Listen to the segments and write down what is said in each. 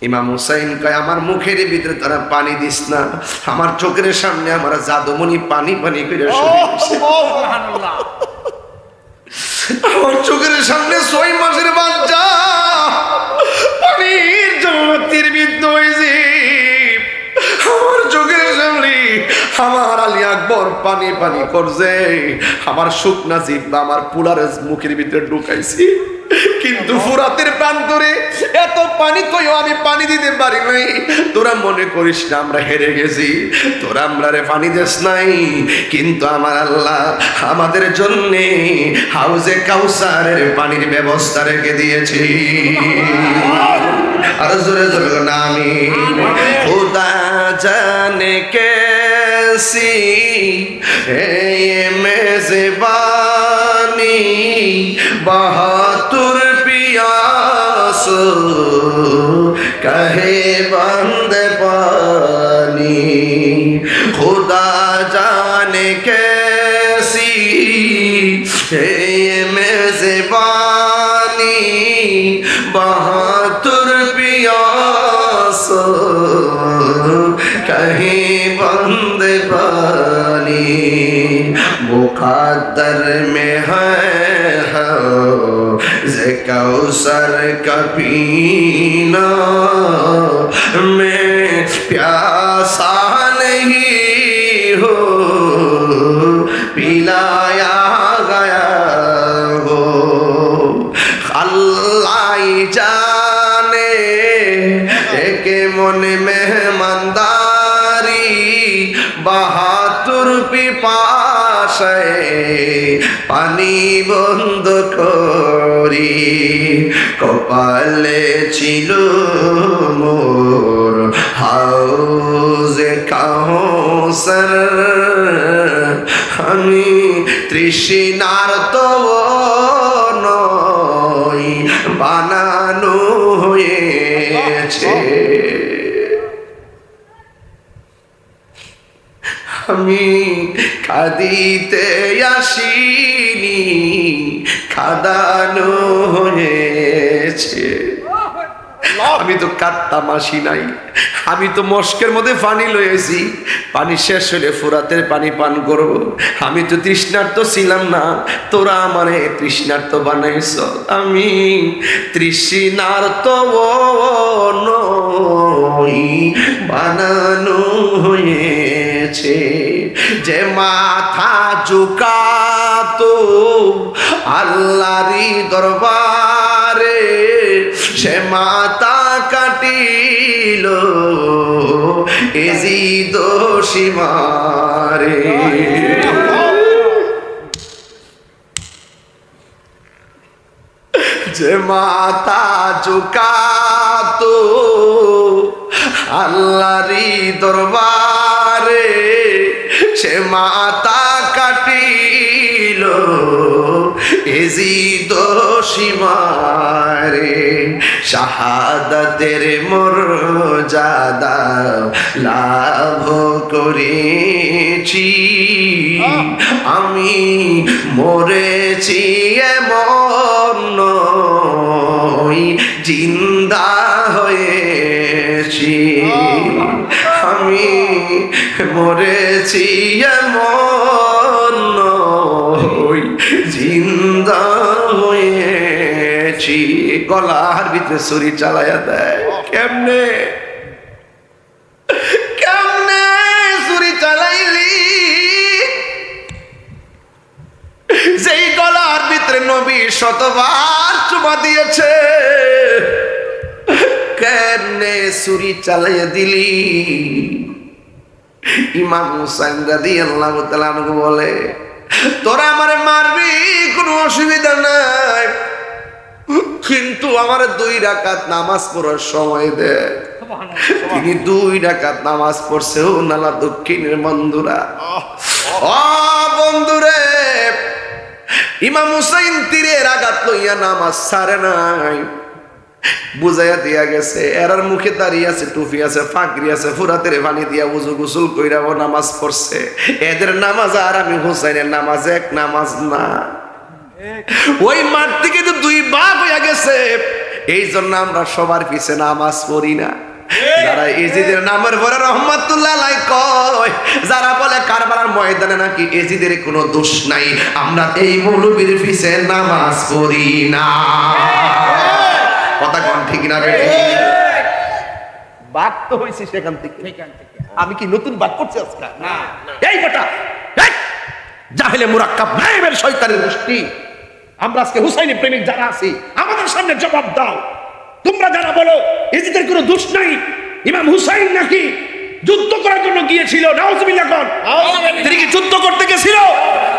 ইমাম হুসাইন কয় আমার মুখের ভিতরে তোরা পানি দিস না, আমার চোখের সামনে আমার জাদুমণি পানি পানি করে সুবহানাল্লাহ। আমার চোখের সামনে 6 মাসের বাচ্চা পানির জগতের বিদ্ধ হয়েছে, আমার চোখের সামনে আমার আলী আকবর পানি পানি করছে, আমার শুকনা জিহ্বা আমার পুলার মুখের ভিতরে ঢুকাইছি, কিন্তু ফুরাতের প্রান্তরে এত পানি কইও আমি পানি দিতে পারি নাই। তোরা মনে করিস না আমরা হেরে গেছি, তোরা আমরা রে পানি দেস নাই, কিন্তু আমার আল্লাহ আমাদের জন্য হাউজে কাউসারের পানির ব্যবস্থা রেখে দিয়েছি। আর জোরে জোরে না আমি খুদা জানে कैसी है ये मेज़बानी बहादुर पियास कहे बंद पानी, खुदा जाने कैसी है ये मेज़बानी बहादुर पियास कहीं बंद पानी, मुक़द्दर में है ज़े कौसर का पीना, मैं प्यासा नहीं हो पिलाया गया हो, अल्लाह ही जाने एक मन मेहमानदारी বাহাতুর পিপাসায় পানি বন্ধ করি, কপালে ছিল মোর হাউজে কাউসার, আমি তৃষ্ণার্ত নই বানানো হয়েছে, আমি কাঁদিতে আসিনি কাঁদানো হয়েছে। আমি তো কাঁদতাম আসি নাই, আমি তো মস্কের মধ্যে পানি লয়েছি, পানি শেষ হলে ফুরাতের পানি পান করব, আমি তো তৃষ্ণার্ত ছিলাম না, তোরা আমারে তৃষ্ণার্ত বানাইছ, আমি তৃষ্ণার্ত নই বানানো হয়েছে, যে মাথা ঝুকাতো আল্লাহরই দরবারে সে মাথা কাটিল এজিদ সীমারে, যে মাথা ঝুকাতো আল্লাহরই দরবারে সে মাথা কাটিল এজিদ সীমারে, শাহাদাতের মর্যাদা লাভ করেছি, আমি মরেছি এমন নই জিন্দা হয়েছি, আমি মরেছি এমন নই জিন্দা হয়েছি। গলার ভিতরে ছুরি চালাইয়া দেয়, কেমনে কেমনে ছুরি চালাইলি, যেই গলার ভিতরে নবী শতবার চুমা দিয়েছে, কেমনে ছুরি চালাইয়া দিলি? ইমাম হুসাইন রাদিয়াল্লাহু তাআলা আনহু বলে, তোরা আমারে মারবি কোনো অসুবিধা নাই, কিন্তু আমার 2 রাকাত নামাজ পড়ার সময় দে। তিনি 2 রাকাত নামাজ পড়ছে। ও নালা দক্ষিণের বন্ধুরা, ও বন্ধুরে, ইমাম হুসাইন তীরের আঘাত লইয়া নামাজ ছাড়ে নাই, বুঝাইয়া দিয়া গেছে, এরার মুখে দাঁড়িয়ে আছে, টুপি আছে, ফাঁকরি আছে, ফুরাতের পানি দিয়া উজু গোসল কইরা ও নামাজ পড়ছে, এদের নামাজ আর আমি হুসাইনের নামাজ এক নামাজ না। ওই মাঠ থেকে তো 2 ভাগ হইয়া গেছে, এই জন্য আমরা সবার পিছে নামাজ পড়ি না। যারা এজিদের নামের পরে রহমাতুল্লাহ আলাইহি কয়, যারা বলে কারবালার ময়দানে নাকি এজিদের কোনো দোষ নাই, আমরা এই মৌলবীর পিছে নামাজ পড়ি না। কথা কোন ঠিক না বেঠিক? বাদ তো হইছে সেখান থেকে। আমি কি নতুন বাদ করছি আজকে? না এই বেটা, এই জাহেলে মুরাক্কাব নাইবের শয়তানের গোষ্ঠী, আমরা আজকে হুসাইনি প্রেমিক যারা আছি আমাদের সামনে জবাব দাও। তোমরা যারা বলো এজিদের কোনো দোষ নাই, ইমাম হুসাইন নাকি যুদ্ধ করার জন্য গিয়েছিল, নাউজুবিল্লাহ কোন? তিনি কি যুদ্ধ করতে গেছিল?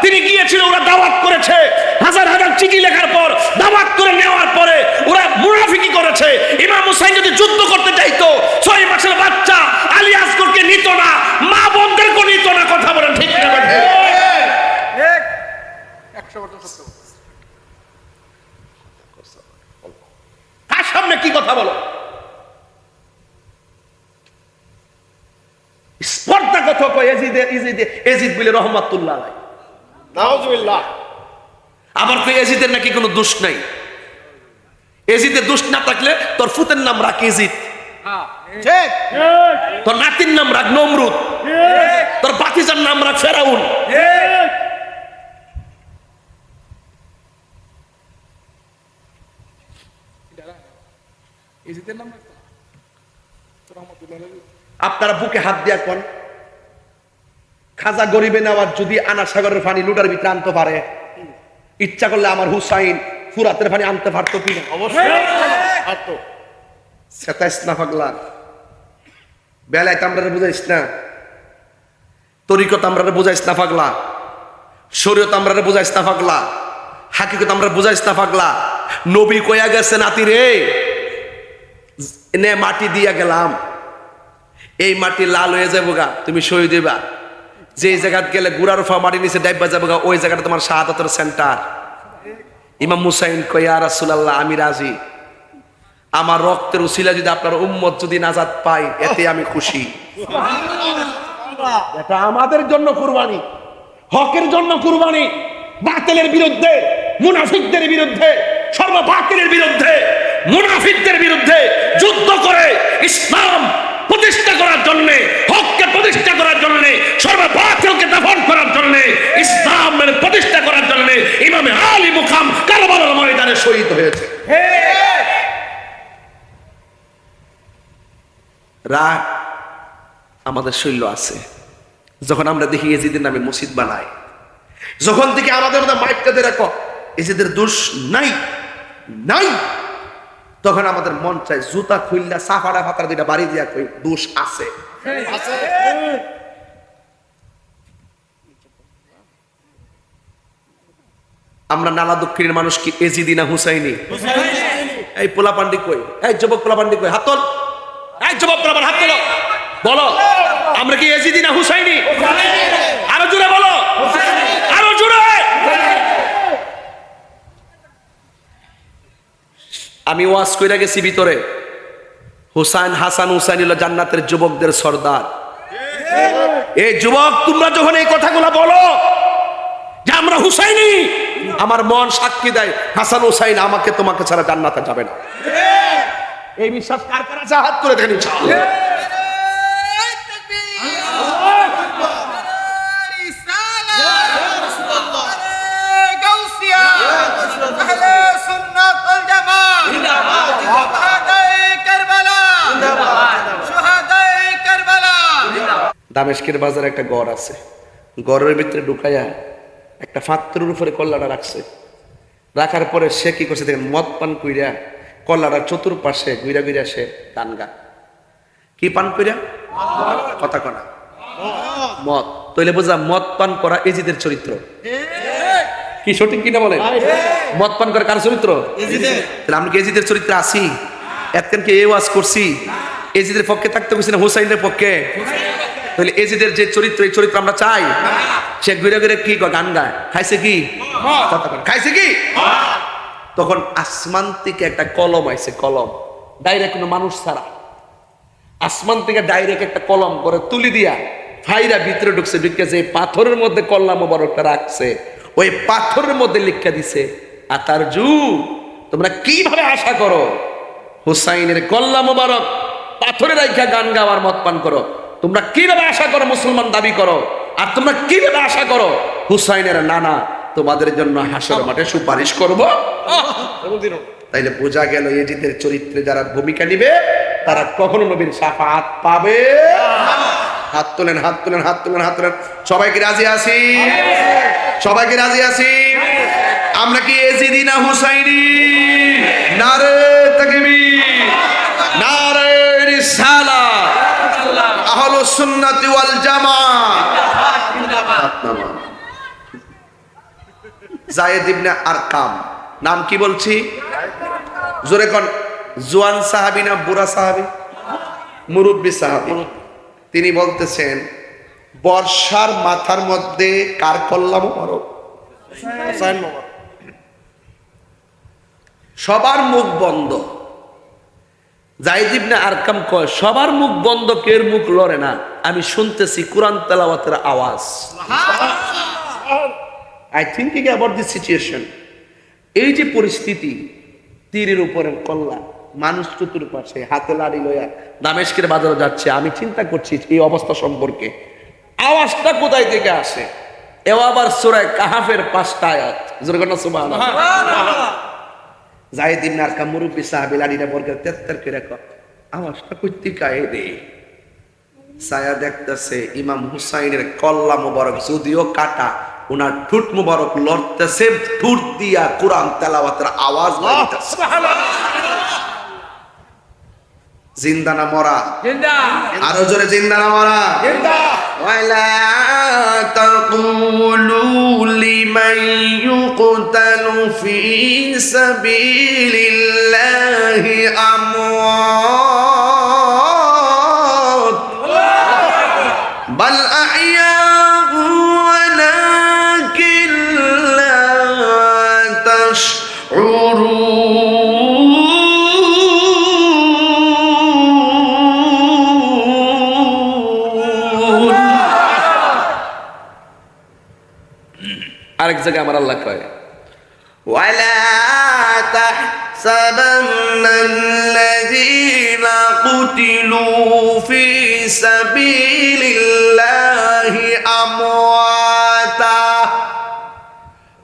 তিনি গিয়েছিল, ওরা দাওয়াত করেছে, হাজার হাজার চিঠি লেখার পর দাওয়াত করে নেওয়ার পরে ওরা মুনাফিকি করেছে। ইমাম হুসাইন যদি যুদ্ধ করতে চাইতো 6 মাসের বাচ্চা আলী আসগরকে নিত না, মা বোনদেরকে নিত না। কথা বলেন ঠিক না? তার সামনে কি কথা বলো? স্পর্ধা কথা কয় এজিদ বলে রহমাতুল্লাহ আলাইহি। নাউজুবিল্লাহ। আবার কই এজিদের নাকি কোনো দোষ নাই। এজিদের দোষ না থাকলে তোর ফুতের নাম রাখ এজিদ, ঠিক তোর নাতির নাম রাখ নমরুদ, তোর বাতিজার নাম রাখ ফেরাউন। আপনারা বুকে হাত দিয়া কোন খাজা গরিবে নেওয়ার যদি আনা সাগরের পানি লুটার ভিতরে আনতে পারে, ইচ্ছা করলে আমার হুসাইন ফুরাতের পানি আনতে পারতো কিনা? অবশ্যই। সেতাইস না পাগলা, বেলায় আমরা বুঝাইস না, তরিকত আমরা বুঝাইস না পাগলা, শরীয়ত আমরা বুঝাইস না পাগলা, হাকিকত আমরা বুঝাইস না পাগলা। নবী কইয়া গেছে নাতি রে, নে মাটি দিয়া গেলাম, এই মাটি লাল হয়ে যাবো গা, তুমি সই দিবা। যে জায়গাত গেলে গুড়ার ফা মাটি নিচে ডাইবা যাবো গা, ওই জায়গাটা তোমার শাহাদাতের সেন্টার। ইমাম হুসাইন কয়, ইয়া রাসূলুল্লাহ আমি রাজি, আমার রক্তের উসিলা যদি আপনার উম্মত যদি নাজাত পায় এতে আমি খুশি। এটা আমাদের জন্য কুরবানি, হকের জন্য কুরবানি, বাতিলের বিরুদ্ধে, মুনাফিকদের বিরুদ্ধে, সর্ববাতিলের বিরুদ্ধে, মুনাফিকদের বিরুদ্ধে যুদ্ধ করে ইসলাম প্রতিষ্ঠা করার জন্য, হককে প্রতিষ্ঠা করার জন্য, সর্ববাতিলকে দফন করার জন্য, ইসলামের প্রতিষ্ঠা করার জন্য ইমাম আলী মুকাম কারবালার ময়দানে শহীদ হয়েছে। রাগ আমাদের শৈল্য আছে। যখন আমরা দেখি এজিদের নামে মসজিদ বানাই, যখন থেকে আমাদের মধ্যে মাইকটাতে রাখো এজিদের দোষ নাই নাই, তখন আমাদের মন চায় জুতা খুললা সাফাড়া ফাতার দুইটা বাড়ি দিয়া কই দোষ আছে। আমরা নালা দক্ষিণের মানুষ কি এজিদি না হুসাইনি? এই পোলা পান্ডি কই, এই যুবক পোলা পান্ডি কই, হাত তোল, এই যুবক পোলা পান্ডি হাত তোলো, বলো আমরা কি এজিদি না হুসাইনি? আরো জোরে বলো, আরো জোরে। আমি ওয়াজ কইরা গেছি ভিতরে, হুসাইন হাসান হুসাইন হলো জান্নাতের যুবকদের সর্দার। এই যুবক তোমরা যখন এই কথাগুলো বলো যে আমরা হুসাইনি, আমার মন সাক্ষী দেয় হাসান হুসাইন আমাকে তোমাকে ছাড়া জান্নাতে যাবে না। এই বিশ্বাস কার কার আছে? হাত করে দেখেন ইনশাআল্লাহ। দামেস্কের বাজারে একটা গড় আছে, গড়ের ভিতরে ঢুকাইয়া একটা পাত্রের উপরে কল্লাটা রাখছে। রাখার পরে সে কি করছে দেখেন, মদ পান কইরা কল্লাটার চতুর্পাশে গুইরা গুইরা সে গান গা। কি পান কইরা? কথা কনা মদ। তইলে বোঝা মদ পান করা এজিদের চরিত্র। কি সঠিক কিনা বলেন? মদ পান করা কার চরিত্র? তাহলে আমরা কি এজিদের চরিত্রে আছি? এতক্ষণ কি এই ওয়াজ করছি এজিদের পক্ষে থাকতে গেছি না হুসাইনের পক্ষে? তাহলে এজিদের যে চরিত্র, এই চরিত্র আমরা চাই। সে ঘুরে ঘুরে কি গান গায়, খাইছে কি? খাইছে কি? তখন আসমান থেকে একটা কলম আইছে, কলম ডাইরেক্ট কোনো মানুষ ছাড়া, আসমান থেকে ডাইরেক্ট একটা কলম করে তুলি দিয়া ফাইরা ভিতরে ঢুকছে, ঢুকে যে পাথরের মধ্যে কল্লা মোবারকটা রাখছে, ওই পাথরের মধ্যে লিখা দিছে আতারজু, তোমরা কিভাবে আশা করো হুসাইনের কল্লা মোবারক পাথরে রাইখা গান গাওয়ার মত পান করো। তোমরা কিভাবে আশা করো মুসলমান দাবি করো, আর তোমরা কিভাবে আশা করো হুসাইনের নানা তোমাদের জন্য হাসর মাঠে সুপারিশ করবো? তাইলে বোঝা গেল এজিদের চরিত্রে যারা ভূমিকা নিবে তারা কখনো নবীর শাফাআত পাবে। হাত তোলেন, হাত তোলেন, হাত তোলেন, হাত তোলেন। সবাইকে রাজি আছি? সবাইকে রাজি আছি? আমরা কি এজিদি না হুসাইনি? নারে তাকবীর, নারে রিসালাত, আহলুস সুন্নাতি ওয়াল জামাআত। যায়েদ ইবনে আরকাম, নাম কি বলছি? জোরে কোন? জোয়ান সাহাবী না বুড়া সাহাবী? মুরব্বী সাহাবী। তিনি বলতেছেন বর্ষার মাথার মধ্যে কার কল্লা মোবারক? সবার মুখ বন্ধ। যায়েদ ইবনে আরকাম কয় সবার মুখ বন্ধ, কের মুখ লড়ে না। আমি শুনতেছি কোরআন তেলাওয়াতের আওয়াজ। I thinking about this situation. এই যে পরিস্থিতি, তীরের উপরে কল্লা, মানুষ চতুর্পাশে হাতে লাড়ি লইয়া দামেস্কের বাজারে যাচ্ছে। আমি চিন্তা করছি এই অবস্থা সম্পর্কে, আওয়াজটা কোথায় থেকে আসে? এও আবার সূরা কাহাফের 5টা আয়াত। জোরে সুবহানাল্লাহ। যায়েদ ইবনে আরকাম মুরব্বী সাহাবী লাড়িটা বর্গের 73 করে কয় আওয়াজটা কই থেকে আয় রে? ছায়া দেখতেছে ইমাম হুসাইনের কল্লা মোবারক যদিও কাটা, ওনার ঠুট মুবারক লড়তেছে, ঠুট দিয়া কোরআন তেলাওয়াতের আওয়াজ বাইতেছে। সুবহানাল্লাহ। জিন্দা না মরা? জিন্দা। আরো জোরে জিন্দা না মরা? জিন্দা। ওয়ালা তাকুলু লিমান ইউকতালু ফি সাবিলিল্লাহি আমওয়াত বাল আহইয়াউ ওয়ালাকিন লা তাশউরুন। আরেক জায়গায় আমার আল্লাহ কয় ওয়ালা তাহসাবান্নাল্লাযীনা কুতিলু ফি সাবিলিল্লাহি আমওয়াতা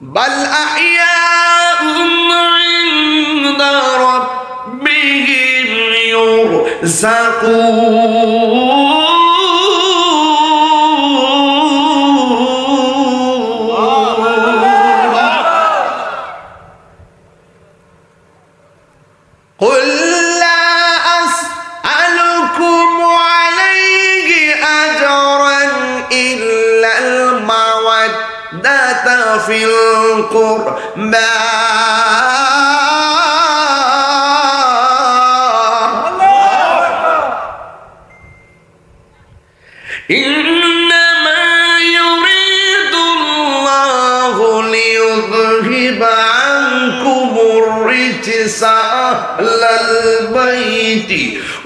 বাল আহইয়াউন ইনদা রাব্বিহিম يرزقون قل لا أسألكم عليه أجرا إلا المودة في القربى إنما يريد الله ليذهب عنكم الرجس أهل البيت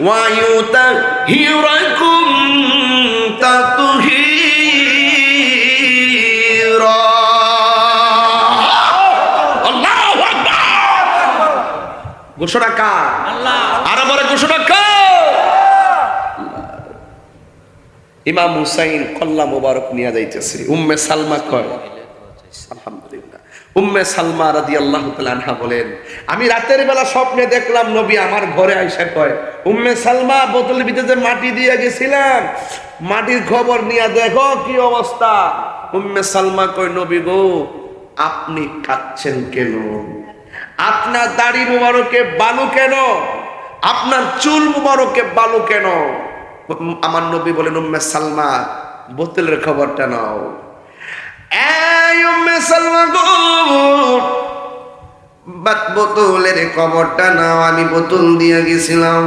ويطهركم تطهيرا الله أكبر ঘোষণা কার? আল্লাহ। আর বড় ঘোষণা কার? ইমাম হুসাইন কল্লা মোবারক নিয়ে যাইতেছে। উম্মে সালমা কয় আলহামদুলিল্লাহ, উম্মে সালমা রাদিয়াল্লাহু তাআলা আনহা বলেন আমি রাতের বেলা স্বপ্নে দেখলাম নবী আমার ঘরে আইসা কয় উম্মে সালমা বোতলের ভিতরে মাটি দিয়ে গেছিলাম, মাটির খবর নিয়ে দেখো কি অবস্থা। উম্মে সালমা কয় নবী গো আপনি কাঁদছেন কেন? আপনার দাড়ি মুবারকে বালু কেন? আপনার চুল মুবারকে বালু কেন? আমার নবী বলেন উম্মে সালমা বোতলের খবরটা নাও। এই উম্মে সালমা গো বোতলের খবরটা নাও। আমি বোতল দিয়ে গেছিলাম,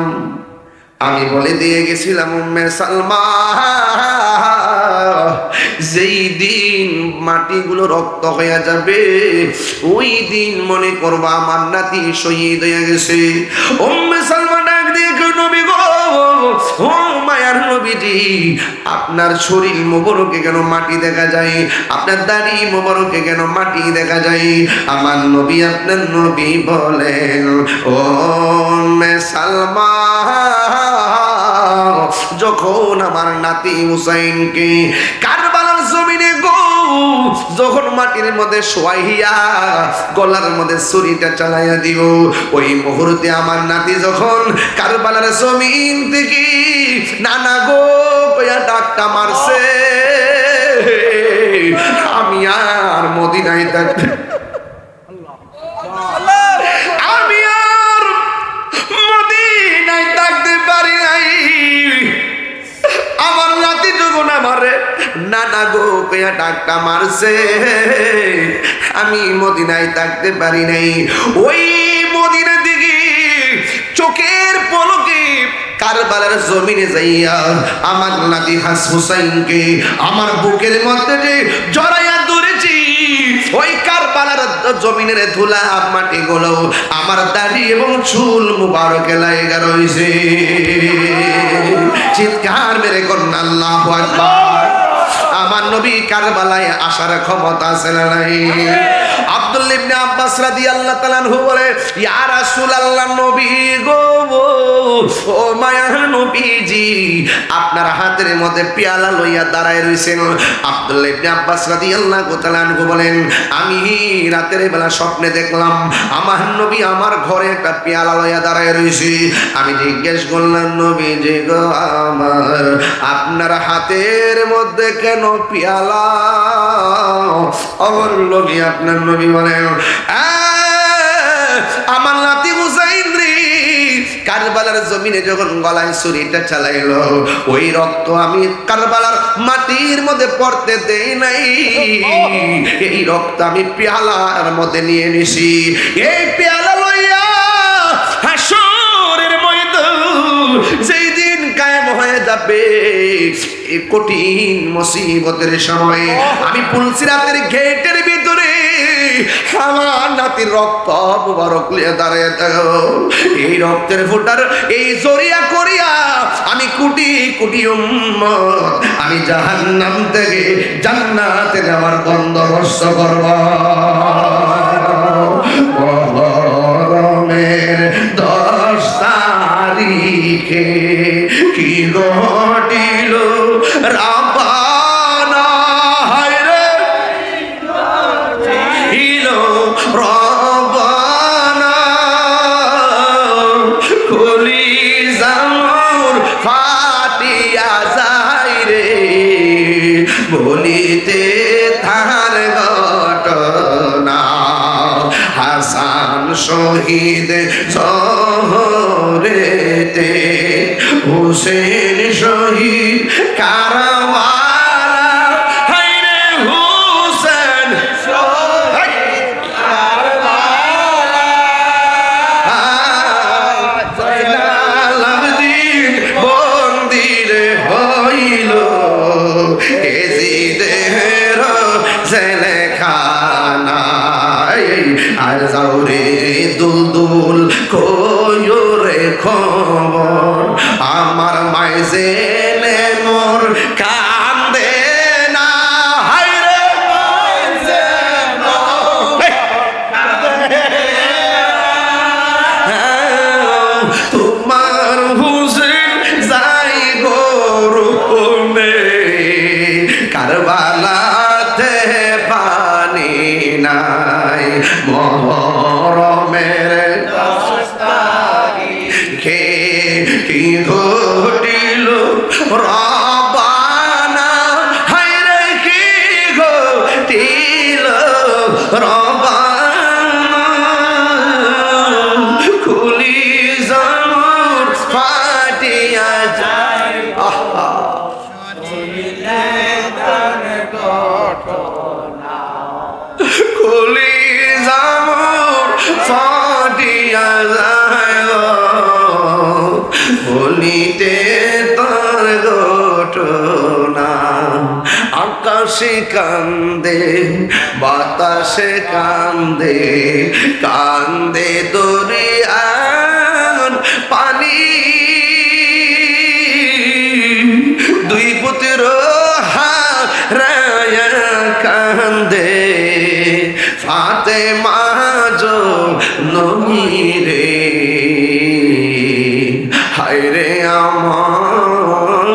আমি বলে দিয়ে গেছিলাম উম্মে সালমা যেই দিন মাটিগুলো রক্ত হয়ে যাবে ওই দিন মনে করবা আমার নাতি শহীদ হয়ে গেছে। উম্মে সালমা ডাক দিয়ে নবী গো, ও মায়ার নবীজি আপনার শরীর মোবারকে কেন মাটি দেখা যায়, আপনার দাড়ি মোবারকে কেন মাটি দেখা যায়? আমার নবী আপনার নবী বলেন, ও সালমা, যখন আমার নাতি হুসাইনকে কারবালার জমিনে গো যখন মাটির মধ্যে শোয়াইয়া গলার মধ্যে ছুরিটা চালাইয়া দিও, ওই মুহূর্তে আমার নাতি যখন কারবালার জমিন থেকে নানা গো কইয়া ডাকটা মারছে, আমি আর মদিনায় থাকতে, আমি আর মদিনায় থাকতে পারি নাই। আমার নাতি যখন আমারে নানা গো কইয়া ডাকটা মারছে, আমি মদিনায় থাকতে পারি নাই। ওই মদিনা দিকে চোখের পলকে কারবালার জমিনে যাইয়া আমার নাতি হুসাইনকে আমার বুকের মধ্যে যে জড়াইয়া ধরেছি, ওই কারবালার জমিনের ধুলা মাটি গুলো আমার দাড়ি এবং চুল মুবারকে লাগা রইছে। চিৎকার মেরে করুন আল্লাহু আকবার। আমার নবী কারবালায় আসার ক্ষমতা আছে না নাই? আব্দুল্লাহ ইবনে আব্বাস রাদিয়াল্লাহু তাআলা আনহু বলে, ইয়া রাসূলুল্লাহ, নবী গো, ও মায়ার নবীজি, আপনার হাতের মধ্যে পেয়ালা লইয়া দাঁড়ায় রইছেন। আব্দুল্লাহ ইবনে আব্বাস রাদিয়াল্লাহু তাআলা আনহু বলেন, আমি রাতের বেলা স্বপ্নে দেখলাম আমার নবী আমার ঘরে একটা পেয়ালা লইয়া দাঁড়ায় রইছে। আমি জিজ্ঞেস করলাম, নবীজি গো আমার, আপনার হাতের মধ্যে কেন পেয়ালা? আমার নবী আপনার নবী বলেন, আমার নাতি হুসাইন রে কারবালার জমিনে যখন গলায় ছুরিটা চালাইলো, ওই রক্ত আমি কারবালার মাটির মধ্যে পড়তে দেই নাই, এই রক্ত আমি পেয়ালার মধ্যে নিয়ে নিছি। এই পেয়ালা লইয়া হাসরের ময়দান যেই দিন কায়েম হয়ে যাবে, এই কঠিন মুসিবতের সময় আমি পুলসিরাতের গেটের ভিতরে আমার নাতির রক্ত মুবারক লিয়ে দাঁড়িয়ে থাকো। এই রক্তের ফোঁটার এই জরিয়া করিয়া আমি কোটি কোটি উম্মত আমি জাহান্নাম থেকে জান্নাতে যাওয়ার বন্দোবস্ত করব। গরমের 10 তারিখে কি ঘটিল রাব্বানা, হায়রে হিল রাব্বানা, কলিজা মোর ফাটিয়া যায় রে, বলিতে তার ঘটনা। হাসান শহীদ শহরেতে, হুসেন শহীদ কারবালা, হায়রে হুসেন শহীদ কারবালা, জয়নাল আবেদিন বন্দির হইল এজিদের জেলখানায়। আর যাও রে দুলদুল কয়রে খবর, আমার মায় জেলে মোর কান্দে না, হায়রে তোমার হুসেন যাই গরুমে, কারবালাতে পানি নাই, মহরমের 10 তারিখে কি ঘটিল রাব্বানা, হায়রে কি ঘটিল রাব্বানা, কলিজা মোর ফাটিয়া যায়। আহা কলিজা মোর ফাটিয়া যায়, বলিতে তার ঘটনা। আকাশে কান্দে বাতাসে কান্দে, কান্দে দরিয়ার পানি, রে ফাতেমা জননী রে হায় রে আমার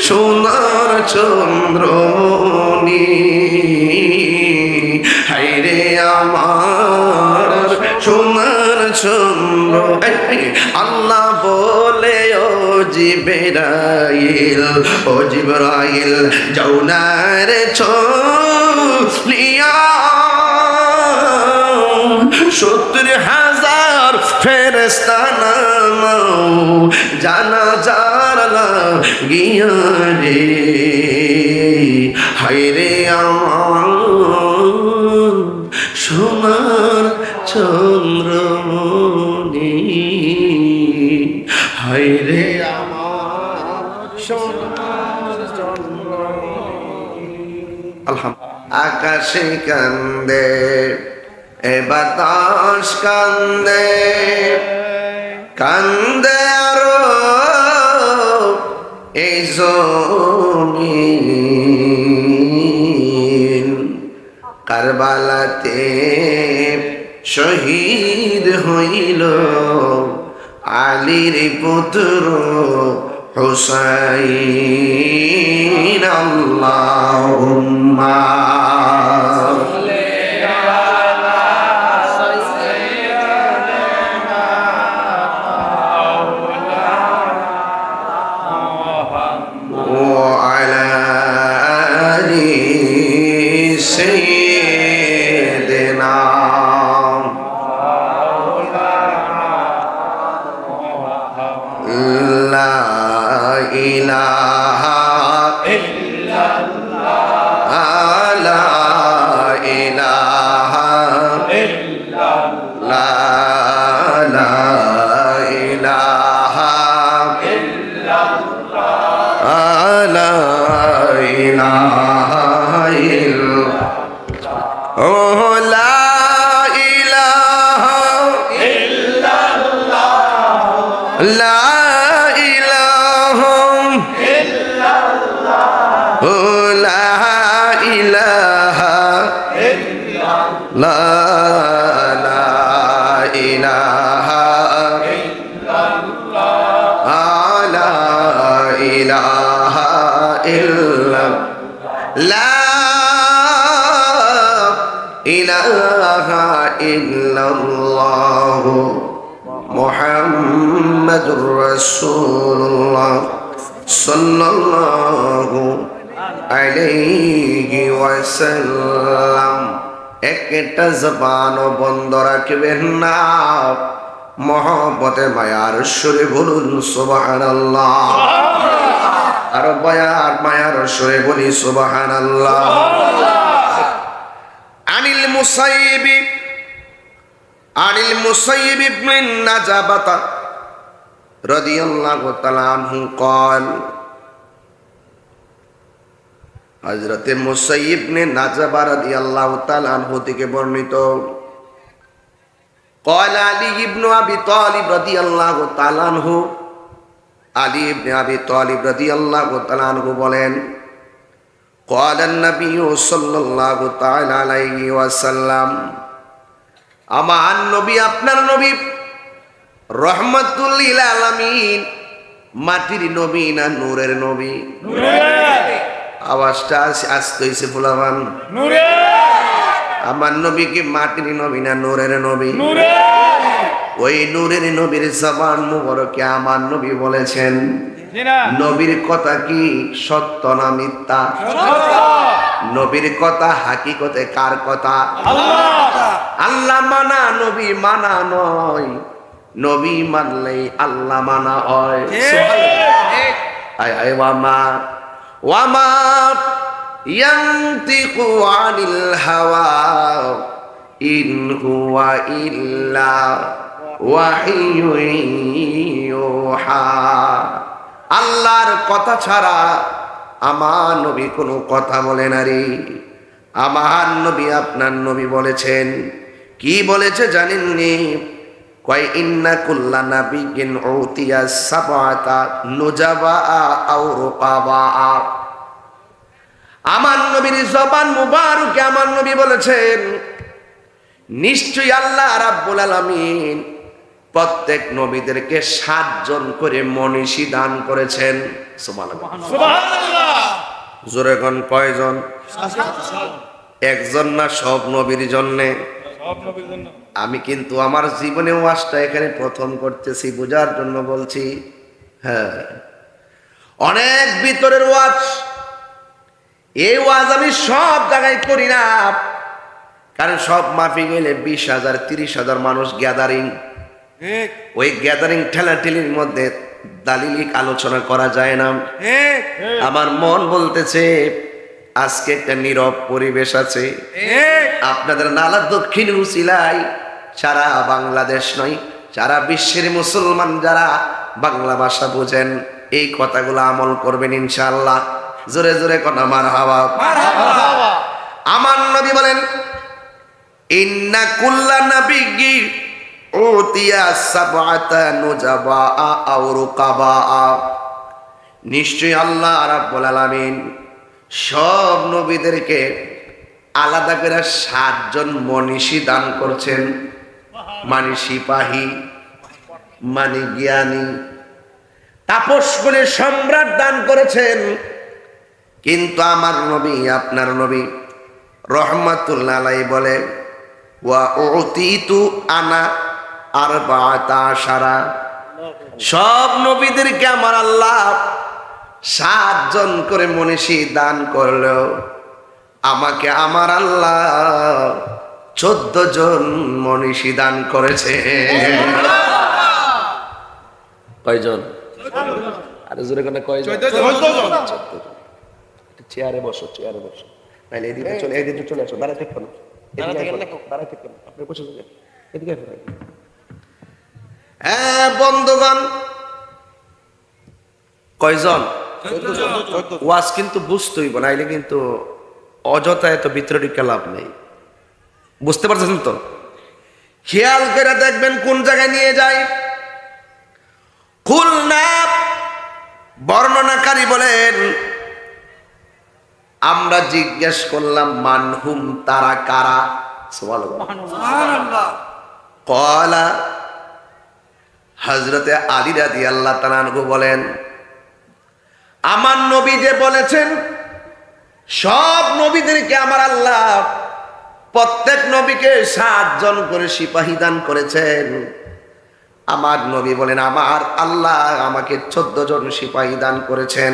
সোনার চন্দ্রমণি হায় রে আমার সোনার চন্দ্র আল্লাহ বলে ও জিবরাইল যাও না রে চলিয়া 70,000 ফেরেশতা নামাও জানাজার লাগিয়া রে হায় রে আমার সোনার চন্দ্রমণি হায় রে আমার সোনার চন্দ্রমণি আলহামদুলিল্লাহ আকাশে কান্দে এ বাতাস কান্দে কান্দে আরো এই জমিন কারবালাতে শহীদ হইল আলীর পুত্র হুসাইন আল্লাহুম্মা মুহাম্মাদুর রাসূলুল্লাহ সাল্লাল্লাহু আলাইহি ওয়াসাল্লাম একটা জবান বন্ধ রাখবেন না মহব্বতে মায়ার সুরে বলুন সুবহানাল্লাহ আর মায়ার সুরে বলি সুবহানাল্লাহ আনিল মুসাইয়িব ইবনে নাজাবাতা রাদিয়াল্লাহু তাআলা আনহু قال হযরত মুসাইয়িব ইবনে নাজাবা রাদিয়াল্লাহু তাআলা আনহু থেকে বর্ণিত قال علي بن ابي طالب رضي الله تعالى عنه علي بن ابي طالب رضي الله تعالى عنه বলেন قال النبي صلى الله تعالى عليه وسلم আমার নবী আপনার নবী রহমাতুল লিল আলামিন মাটির নবী না নূরের নবী নূরের আওয়াজটা আসতে হইছে ফুলাবান নূরের আমার নবী কি মাটির নবী না নূরের নবী নূরের ওই নূরের নবীর জবান মুবারকে আমার নবী বলেছেন নবীর কথা কি সত্য না মিথ্যা সত্য নবীর কথা হাকিকতে কার কথা আল্লাহ মানা নবী মানা নয় নবী মানলেই আল্লাহ মানা হয় আয় আয় ওয়ামা ইয়ান্তিকু আনিল হাওয়া ইন হুয়া ইল্লা ওয়াহিয়ুন ইউহা আল্লাহর কথা ছাড়া আমার নবী কোনো কথা বলে না রে আমার নবী আপনার নবী বলেছেন কি বলেছে জানেননি কয় ইন্না কুল্লা নাবিয়্যিন উতিয়া সাবআতা নুজাবা আও রুকাবা আমার নবীর জবান মুবারকে আমার নবী বলেছেন, নিশ্চয়ই আল্লাহ রাব্বুল আলামিন প্রত্যেক নবীদেরকে 7 জন করে মনীষী দান করেছেন। সুবহানাল্লাহ। সুবহানাল্লাহ। জোরে কোন কয়জন? একজন না, সব নবীর জন্যে। সব নবীর জন্য। আমি কিন্তু আমার জীবনে ওয়াজটা এখানে প্রথম করতেছি, বোঝার জন্য বলছি। হ্যাঁ, অনেক ভিতরের ওয়াজ, এই ওয়াজ আমি সব জায়গায় করি না, কারণ সব মাফি গেলে 20,000 30,000 মানুষ গ্যাদারিং, ঠিক ওই গ্যাদারিং ঠেলাঠেলির মধ্যে দালিলিক আলোচনা করা যায় না। ঠিক আমার মন বলতেছে আজকে একটা নীরব পরিবেশ আছে। ঠিক আপনাদের নালা দক্ষিণ উসিলায় সারা বাংলাদেশ নয়, সারা বিশ্বের মুসলমান যারা বাংলা ভাষা বোঝেন এই কথাগুলো আমল করবেন ইনশাআল্লাহ। জোরে জোরে কথা মারহাবা। মারহাবা। আমার নবী বলেন, ইন্না কুল্লা নাবিয়্যি উতিয়া সাবআতা নুজাবা আও রুকাবা। নিশ্চয়ই আল্লাহ রাব্বুল আলামিন সব নবীদেরকে আলাদা করে 7 জন মনীষী দান করছেন, মানে সিপাহী, মানে জ্ঞানী, তাপস করে সম্রাট দান করেছেন। কিন্তু আমার নবী, আপনার নবী রহমাতুল্লাহ আলাইহি বলে, ওয়া উতিতু আনা আরবাআতা আশারা। সব নবীদেরকে আমার আল্লাহ 7 জন করে মনীষী দান করলেও আমাকে আমার আল্লাহ 14 জন মনীষী দান করেছে। কয়জন? আরে জোরে কোন কয়জন? 14 জন। চেয়ারে বসো, চেয়ারে বসো, নাইলে এদিকে চলে, এদিকে চলে আসো, দাঁড়াতে কেন? দাঁড়াতে কেন? আপনি বসে যাবেন, এদিকে আসো। হ্যাঁ বন্ধুগণ, কয়জন? 14 জন। ওয়াজ কিন্তু বুঝতে হইব, নাইলে কিন্তু অযথা এত ভিতরে ঢুকে লাভ নেই। বুঝতে পারছেন তো? খেয়াল করে দেখবেন কোন জায়গায় নিয়ে যায়। খুলনা বর্ণনাকারী বলেন, আমরা জিজ্ঞেস করলাম মানহুম, তারা কারা? সুবহানাল্লাহ। কলা, হযরতে আলী রাদিয়াল্লাহু তাআলা আনহু বলেন, আমার নবী যে বলেছেন সব নবীদেরকে আমার আল্লাহ প্রত্যেক নবীকে 7 জন করে সিপাহী দান করেছেন, আমার নবী বলেন আমার আল্লাহ আমাকে 14 জন সিপাহী দান করেছেন।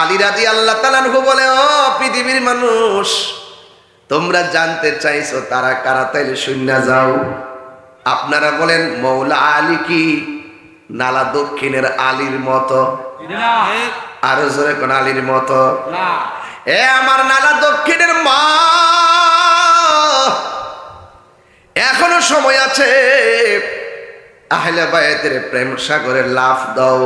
আলী রাদিয়াল্লাহু তাআলা আনহু বলে, ও পৃথিবীর মানুষ, তোমরা জানতে চাইছো তারা কারা, তাইলে শুনে যাও। আপনারা বলেন মৌলা আলী কি নালা দক্ষিণের আলীর মতো? না। আরো জোরে কোন আলীর মতো? না। এ আমার নালা দক্ষিণের মা, এখনো সময় আছে, আহলে বায়াতের প্রেম সাগরে লাফ দাও।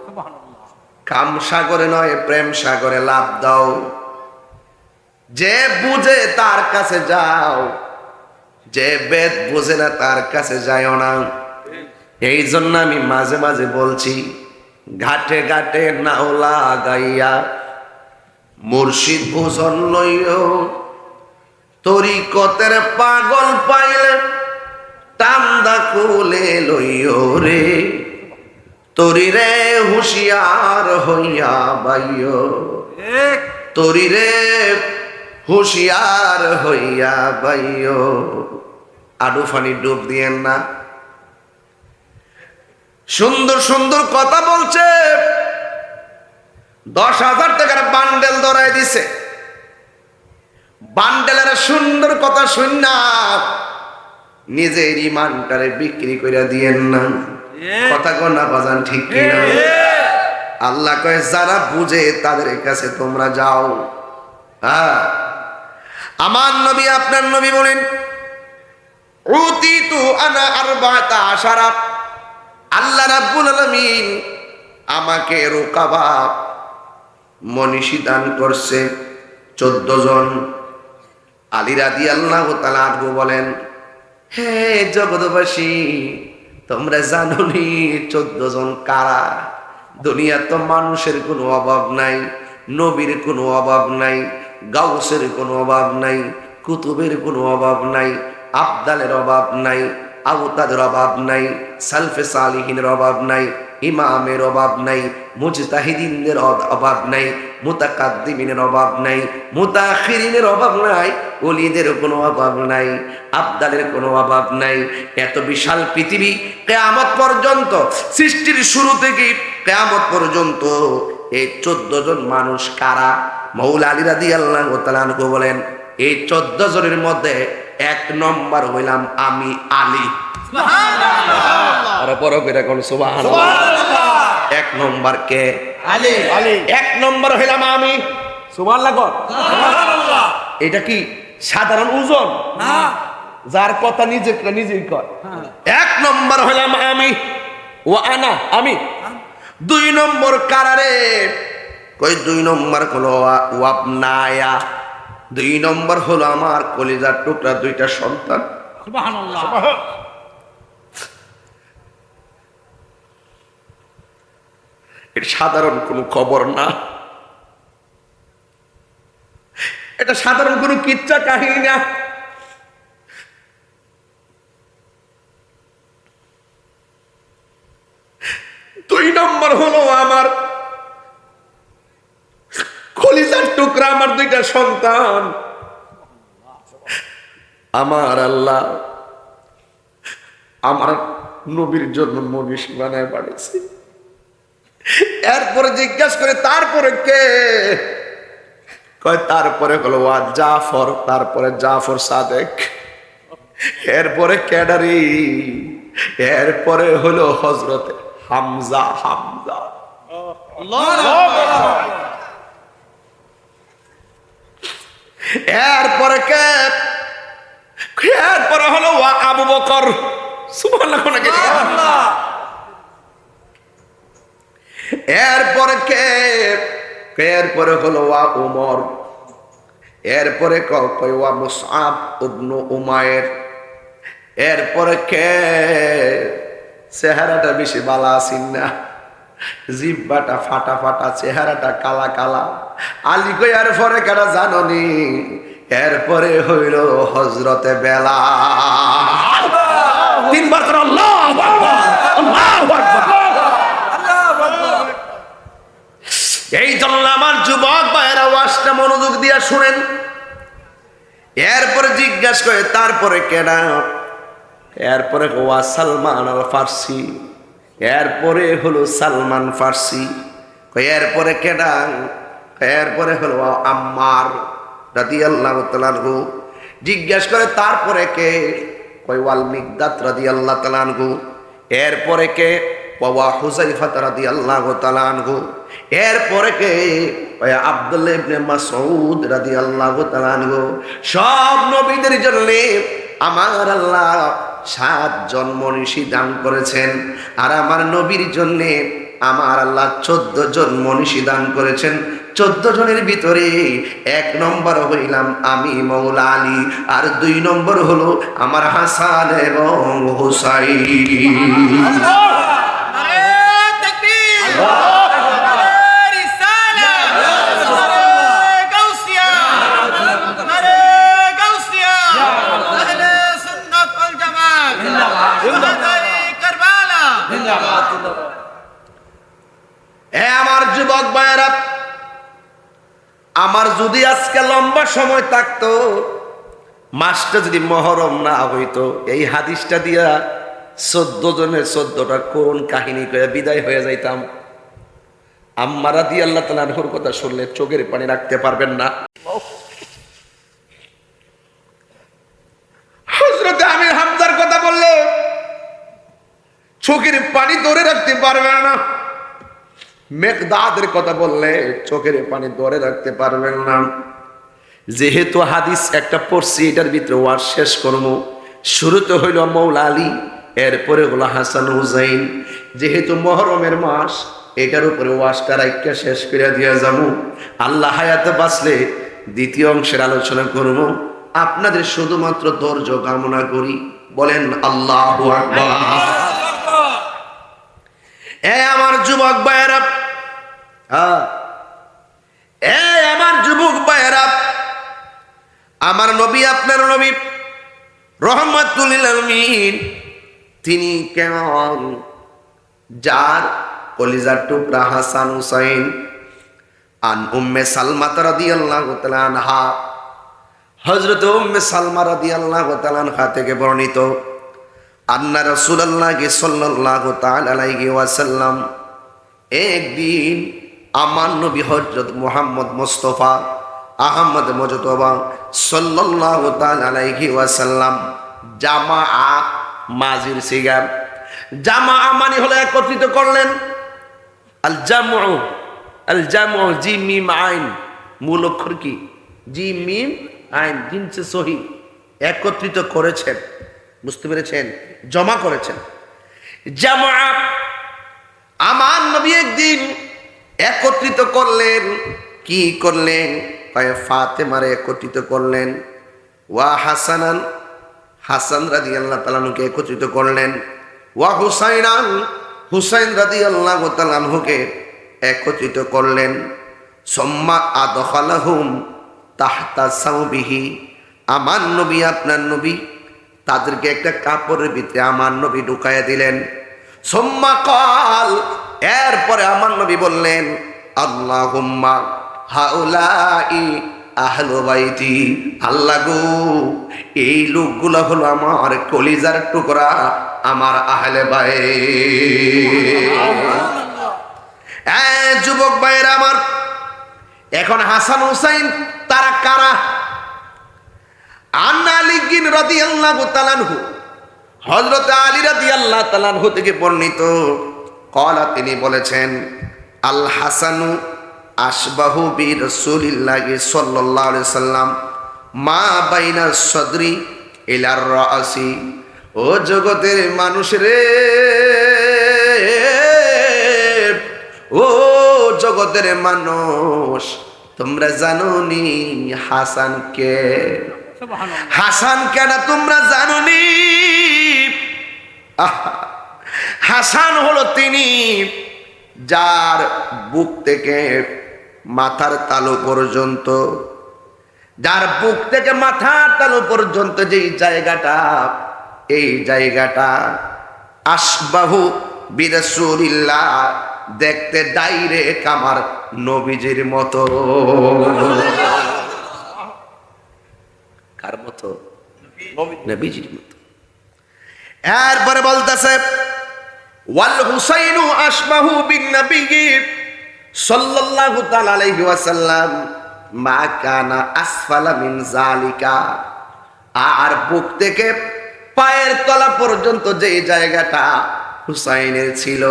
সুবহানাল্লাহ। কাম সাগরে নয়, প্রেম সাগরে লাফ দাও। যে বুঝে তার কাছে যাও, যে বেদ বুঝে না তার কাছে যাইও না। এই জন্য আমি মাঝে মাঝে বলছি, ঘাটে ঘাটে নাও লাগাইয়া মুর্শিদ ভোজন লইও, তরিকতের পাগল পাইলে টান্দা কুলে লইও রে, তরি রে হুঁশিয়ার হইয়া বাইও, ঠিক তরি রে হুঁশিয়ার হইয়া বাইও। আডু ফানি ডুব দিয়েন না। সুন্দর সুন্দর কথা বলছে, 10,000 টাকার বান্ডেল ধরাই দিছে। বান্ডেলের সুন্দর কথা শুননা নিজের ইমানটারে বিক্রি করে দিয়েন না। কথা কোন না বাজান, ঠিক কিনা? আল্লাহ কয় যারা বুঝে তাদের কাছে তোমরা যাও। হ্যাঁ, আমার নবী, আপনার নবী বলেন, উতিতু আনা আরবাতা আশারা। আল্লাহ রাব্বুল আলামিন আমাকে রুকাবা মনীষী দান করছে 14 জন। আলী রাদিয়াল্লাহু তাআলা আনহু বলেন, হে জগৎবাসী, তোমরা জানোনি 14 জন কারা? দুনিয়া তো মানুষের কোনো অভাব নাই, নবীর কোনো অভাব নাই, গাউসের কোনো অভাব নাই, কুতুবের কোনো অভাব নাই, আবদালের অভাব নাই, আওতাদের অভাব নাই, সালফে সালিহিনের অভাব নাই, ইমামের অভাব নাই, মুজতাহিদিনদের অভাব নাই, মুতাকাদ্দিমিনের অভাব নাই, মুতাখিরিনের অভাব নাই, ওলিদের কোনো অভাব নাই, আবদালের কোনো অভাব নাই। এত বিশাল পৃথিবী, কিয়ামত পর্যন্ত, সৃষ্টির শুরু থেকে কিয়ামত পর্যন্ত এই 14 জন মানুষ কারা? মাওলা আলী রাদিয়াল্লাহু তাআলা আনহু বলেন, এই 14 জনের মধ্যে 1 নম্বর হইলাম আমি আলী। আর বড় করে কোন সুবহানাল্লাহ। 1 নম্বর কে? আলী। 1 নম্বর হইলাম আমি। সুবহানাল্লাহ কর। সুবহানাল্লাহ। এটা কি সাধারণ ওজন? না। যার কথা নিজেই কয়। 1 নম্বর হইলাম আমি, ও আনা, আমি। 2 নম্বর কারারে? কই 2 নম্বর হলো ওয়াবনায়া। 2 নম্বর হলো আমার কলিজার টুকরা 2টা সন্তান। সুবহানাল্লাহ। এটা সাধারণ কোনো খবর না, এটা সাধারণ কোনো কিচ্ছা কাহিনী না। দুই নম্বর হলো আমার কলিজার টুকরা, আমার 2টা সন্তান। আমার আল্লাহ আমার নবীর জন্য মনীষ বানায় পাঠিয়েছে। এরপরে জিজ্ঞাসা করে তারপরে কে? কয় তারপরে হলো ওয়া জাফর, তারপরে জাফর সাদেক, এরপরে ক্যাডারি, এরপরে হলো হযরতে হামজা। হামজা এরপরে কে? এরপরে হলো ওয়া আবু বকর। সুবহানাল্লাহ। এরপরে কে? এরপরে হলো ওয়া উমর। এরপরে কয় ওয়া মুসআব ইবনে উমায়ের। এরপরে কে? চেহারাটা বেশি বালা আছিন না, জিব্বাটা ফাটা ফাটা, চেহারাটা কালা কালা। আলী কই এরপরে কারা জাননি? এরপরে হইল হযরতে বেলাল। 3 বার করে আল্লাহু আকবার, আল্লাহু আকবার। এই জন্য আমার যুবক ভাইয়েরা ওয়াজটা মনোযোগ দিয়া শুনেন। এরপরে জিজ্ঞাসা করে তারপরে কেডা? এরপরে ওয়া সালমান আল ফারসি। এরপরে হলো সালমান ফারসি। এরপরে কেডা? এরপরে হলো আম্মার রাদিয়াল্লাহু তাআলা আনহু। জিজ্ঞাসা করে তারপরে কে? কয় ওয়াল মিকদাদ রাদিয়াল্লাহু তাআলা আনহু। এরপরে কে? ওয়া হুযায়ফা রাদিয়াল্লাহু তাআলা আনহু। এরপরে কে? ওয়া আব্দুল্লাহ ইবনে মাসউদ রাদিয়াল্লাহু তাআলা আনহু। সব নবীদের জন্য আমার আল্লাহ 7 জন মনীষী দান করেছেন, আর আমার নবীর জন্য আমার আল্লাহ 14 জন মনীষী দান করেছেন। 14 জনের ভিতরে 1 নম্বর হইলাম আমি মাওলা আলী, আর 2 নম্বর হলো আমার হাসান এবং হুসাইন। আমার যুবক ভাইয়েরা, আমার যদি আজকে লম্বা সময় থাকতো, মাসটা যদি মহরম না হইতো, এই হাদিসটা দিয়া 14 জনের 14টা কোন কাহিনী করে বিদায় হয়ে যাইতাম। আম্মা রাদিয়াল্লাহু তাআলা আনহুর কথা শুনলে চোখের পানি রাখতে পারবেন না। হযরতে আমির হামজার কথা বললে চোখের পানি ধরে রাখতে পারবেন না। মেকদাদের কথা বললে চোখের পানি ধরে রাখতে পারবেন না। যেহেতু হাদিস একটা পড়ছি, এটার ভিতরে ওয়াজ শেষ করবো। শুরুতে হইল মাওলা আলী, এরপরে হলো হাসান হুসাইন। যেহেতু মুহররমের মাস, এটার উপরে ওয়াজটা রাইখা শেষ করে দিয়া যাবো। আল্লাহ হায়াতে বাঁচলে দ্বিতীয় অংশের আলোচনা করব। আপনাদের শুধুমাত্র ধৈর্য কামনা করি, বলেন আল্লাহু আকবার। আমার যুবক ভাইয়েরা, আমার নবী আপনার নবী রহমাতুল লিল আলামিন, তিনি কেমন, যার কলিজার টুকরা হাসান হুসাইন। আন উম্মে সালমা রাদিয়াল্লাহু তাআলা আনহা, হযরত উম্মে সালমা রাদিয়াল্লাহু তাআলা আনহা থেকে বর্ণিত, আন্না রাসূলুল্লাহ সাল্লাল্লাহু তাআলা আলাইহি ওয়াসাল্লাম, একদিন আমার নবী হযরত মুহাম্মদ মুস্তাফা আহমদ মুজতবা সাল্লাল্লাহু তাআলা আলাইহি ওয়াসাল্লাম জামাআ, মাজির সিগা, জামাআ মানে হলো একত্রিত করলেন। আল জামউ, আল জামউ জিম মিম আইন, মূল অক্ষর কি? জিম মিম আইন, জিনসে সহি, একত্রিত করেছেন, বুঝতে পেরেছেন? জমা করেছেন। জামাআ, আমার নবী একদিন একত্রিত করলেন। কি করলেন? ফাতেমারে একত্রিত করলেন, ওয়া হাসানান, হাসান রাদিয়াল্লাহু তাআলা আনহুকে একত্রিত করলেন, ওয়া হুসাইনান, হুসাইন রাদিয়াল্লাহু তাআলা আনহুকে একত্রিত করলেন। সুম্মা আদখালাহুম তাহতা সাওবিহি, আমার নবী আপনার নবী তাদেরকে একটা কাপড়ের ভিতরে আমার নবী ঢুকাইয়া দিলেন। সুম্মা ক্বাল, এরপরে আমার নবী বললেন, আল্লাহুম্মা হাউলাই আহলু বাইতি, আল্লাহ গো এই লোকগুলো হলো আমার কলিজার টুকরা, আমার আহলে বাইত। যুবক ভাইয়েরা আমার, এখন হাসান হুসাইন তারা কারা? আন আলী রাদিয়াল্লাহু তাআলা আনহু, হযরত আলী রাদিয়াল্লাহু তাআলা আনহু থেকে বর্ণিত, ক্বালা, তিনি বলেছেন, আল হাসানু আশবাহু বি রাসূলিল্লাহি সাল্লাল্লাহু আলাইহি সাল্লাম মা বাইনা সদরি ইলার রাসি। ও জগতের মানুষ রে, ও জগতের মানুষ, তোমরা জানোনি হাসান কে? হাসান কেন তোমরা জানোনি? হাসান হলো তিনি যার বুক থেকে মাথার তালু পর্যন্ত, যার বুক থেকে মাথার তালু পর্যন্ত যেই জায়গাটা, এই জায়গাটা আশবাহু বিরাসূলিল্লাহ, দেখতে ডাইরেক্ট আমার নবীজির মতো। কার মতো? নবীজির মতো। এরপরে বলতেছে, ওয়াল হুসাইনু আশবাহু বিন নবী সাল্লাল্লাহু তাআলা আলাইহি ওয়াসাল্লাম মা কানা আসফালা মিন যালিকা, আর বুক থেকে পায়ের তলা পর্যন্ত যে জায়গাটা হুসাইনের ছিল,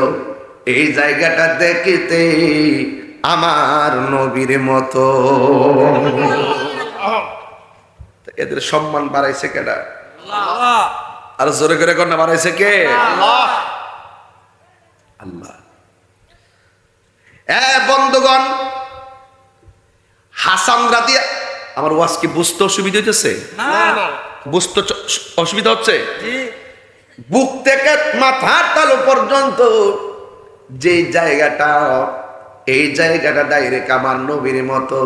এই জায়গাটা দেখতে আমার নবীর মতো। এদের সম্মান বাড়াইছে কেডা? আল্লাহ। আর জোরে করে কন্যা বাড়াইছে কে? আল্লাহ। আল্লাহ। বন্ধুগণ, হাসান রাদিয়া, আমার ওয়াজ কি বুঝতে অসুবিধা হইতেছে? বুঝতে অসুবিধা হচ্ছে? বুক থেকে মাথার তালু পর্যন্ত যে জায়গাটা, এই জায়গাটা ডাইরেক্ট আমার নবীর মতো।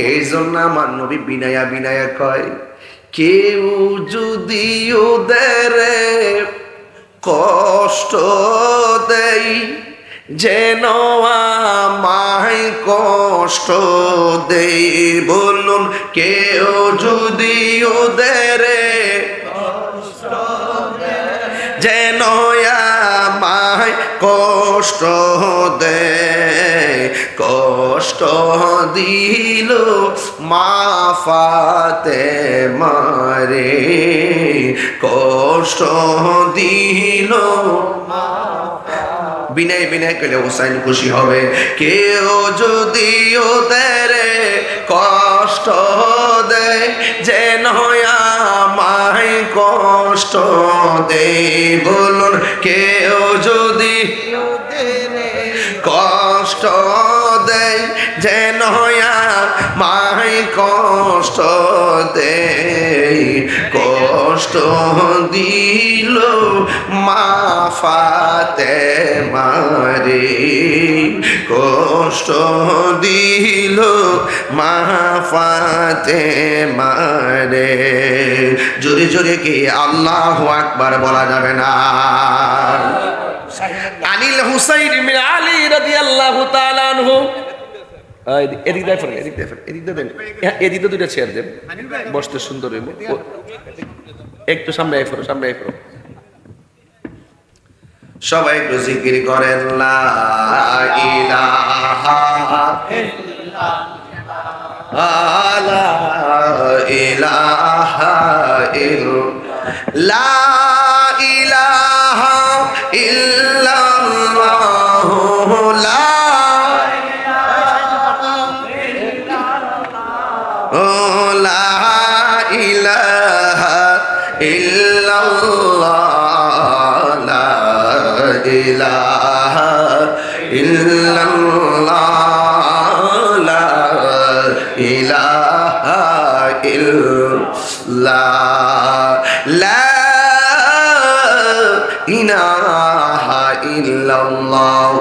এই জন্য আমার নবী বিনায়া বিনায়া কয়, কেউ যদি ওদের কষ্ট দেই যেন আমায় কষ্ট দেই। বলুন, কেউ যদি ওদের যেন আমায় কষ্ট দেয়, কষ্ট দিল মা ফাতেমারে, কষ্ট দিল। বিনয় বিনয় করলে হুসাইন খুশি হবে। কেউ যদি ওদের কষ্ট দেয় যেন আমায় কষ্ট দেয়। বলুন, কেউ যদি কষ্ট দেয় যেন আমায় কষ্ট দেয়, কষ্ট কষ্ট দিল মা ফাতেমারে, কষ্ট দিল মা ফাতেমারে। জোরে জোরে কি আল্লাহু আকবার বলা যাবে না? আনিল হুসাইন বিন আলী রাদিয়াল্লাহু তাআলা আনহু, এদিক দিয়ে ফেরেন, এদিক দিয়ে ফেরেন, এদিক দিয়ে দেন, এদিক দিয়ে দুইটা চেয়ার দেন, বসতে সুন্দর হইব। একটু সামনে আই ফেরো, সামনে আই ফেরো। সবাই একটু জিকির করেন লা ইলাহা লা ইলাহা লা ইলাহা ইল্লাল্লাহ লা লা ইলাহা ইল্লাল্লাহ লা ইলাহা ইল্লাল্লাহ লা ইলাহা ইল্লাল্লাহ লা ইলাহা ইল্লাল্লাহ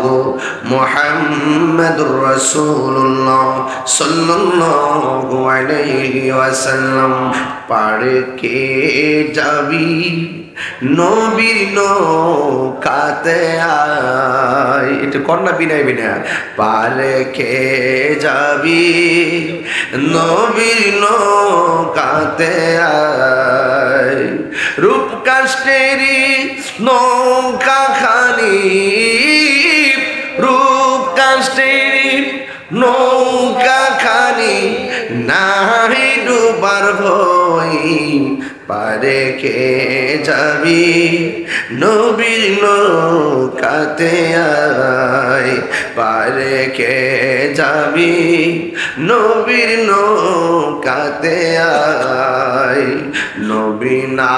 মুহাম্মাদুর রাসূলুল্লাহ সাল্লাল্লাহু আলাইহি ওয়াসাল্লাম। পারে কে যাবি নবীর নৌকাতে আয়, একটু কন্যা বিনায় বিনা। পারে কে যাবি নবীর নৌকাতে আয়, রূপ কাষ্টেরি নৌকা খানি, রূপ কাষ্টেরি নৌকা খানি, নাই ডুবার ভয়। পারে কে যাবি নবীর নৌকাতে আয়, পারে কে যাবি নবীর নৌকাতে আয়। নবী না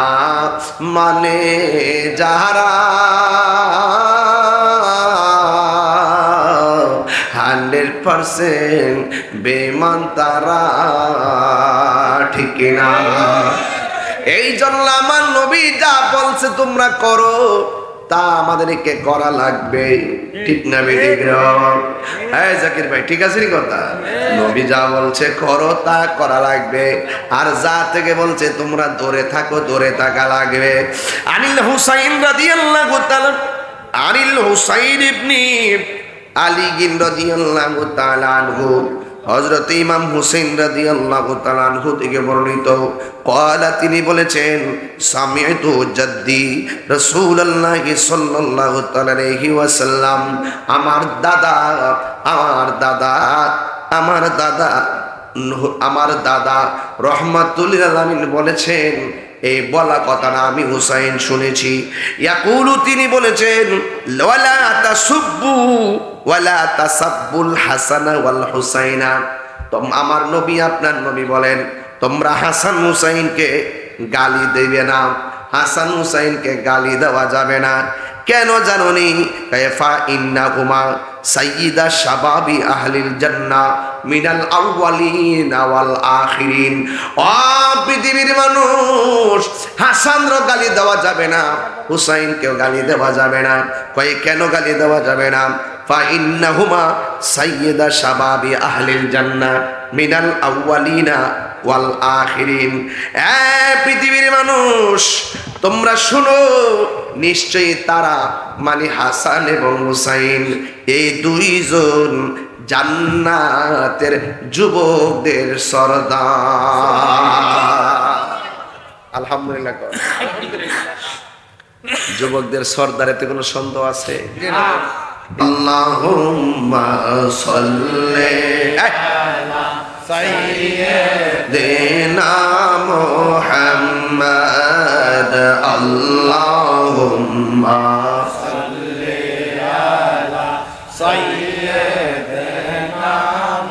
মানে যারা 100% বেঈমান তারা, ঠিক না? এই জন্য আমার নবী যা বলছে তোমরা করো তা আমাদেরকে করা লাগবে, ঠিক না? হ্যাঁ জাকির ভাই, ঠিক আছে কথা? নবী যা বলছে করো তা করা লাগবে, আর যা থেকে বলছে তোমরা দূরে থাকো দূরে থাকা লাগবে। আনিল হুসাইন রাদিয়াল্লাহু তাআলা, আনিল হুসাইন ইবনে আলী রাদিয়াল্লাহু তাআলা আনহু, হযরত ইমাম হুসাইন রাদিয়াল্লাহু তাআলা আনহু থেকে বর্ণিত, ক্বালা তিনি বলেছেন, সামি'তু জাদ্দি রাসূলুল্লাহ সাল্লাল্লাহু তাআলা আলাইহি ওয়াসাল্লাম, আমার দাদা রহমাতুল লিল আলামিন বলেছেন, এই বলা কথাটা আমি হুসাইন শুনেছি। ইয়াকুলু তিনি বলেছেন, ওয়ালা তাসুব্বু ওয়ালা তাসাব্বুল হাসান ওয়াল হুসাইনা, আমার নবী আপনার নবী বলেন তোমরা হাসান হুসাইনকে গালি দেবে না, হাসান হুসাইনকে গালি দেওয়া যাবে না। কেন জানোনি? কায়ফা ইন্নাহুমা সাইয়্যিদা শাবাবি আহলিল জান্নাহ মিনাল আউওয়ালিন ওয়াল আখিরিন। ও পৃথিবীর মানুষ, হাসানরও গালি দেওয়া যাবে না, হুসাইনকেও গালি দেওয়া যাবে না। কয় কেন গালি দেওয়া যাবে না? ফা ইন্নাহুমা সাইয়্যিদা শাবাবি আহলিল জান্নাহ মিনাল আউওয়ালিনা ওয়াল আখিরিন। পৃথিবীর মানুষ তোমরা শুনো, নিশ্চয়ই তারা মানে হাসান এবং হুসাইন এই দুইজন জান্নাতের যুবকদের সরদার। আলহামদুলিল্লাহ। যুবকদের সরদারেতে কোনো সন্দেহ আছে? আল্লাহুম্মা সাল্লি আলা সাইয়্যিদিনা মুহাম্মাদ, আল্লাহুম্মা সাল্লি আলা সাইয়্যিদিনা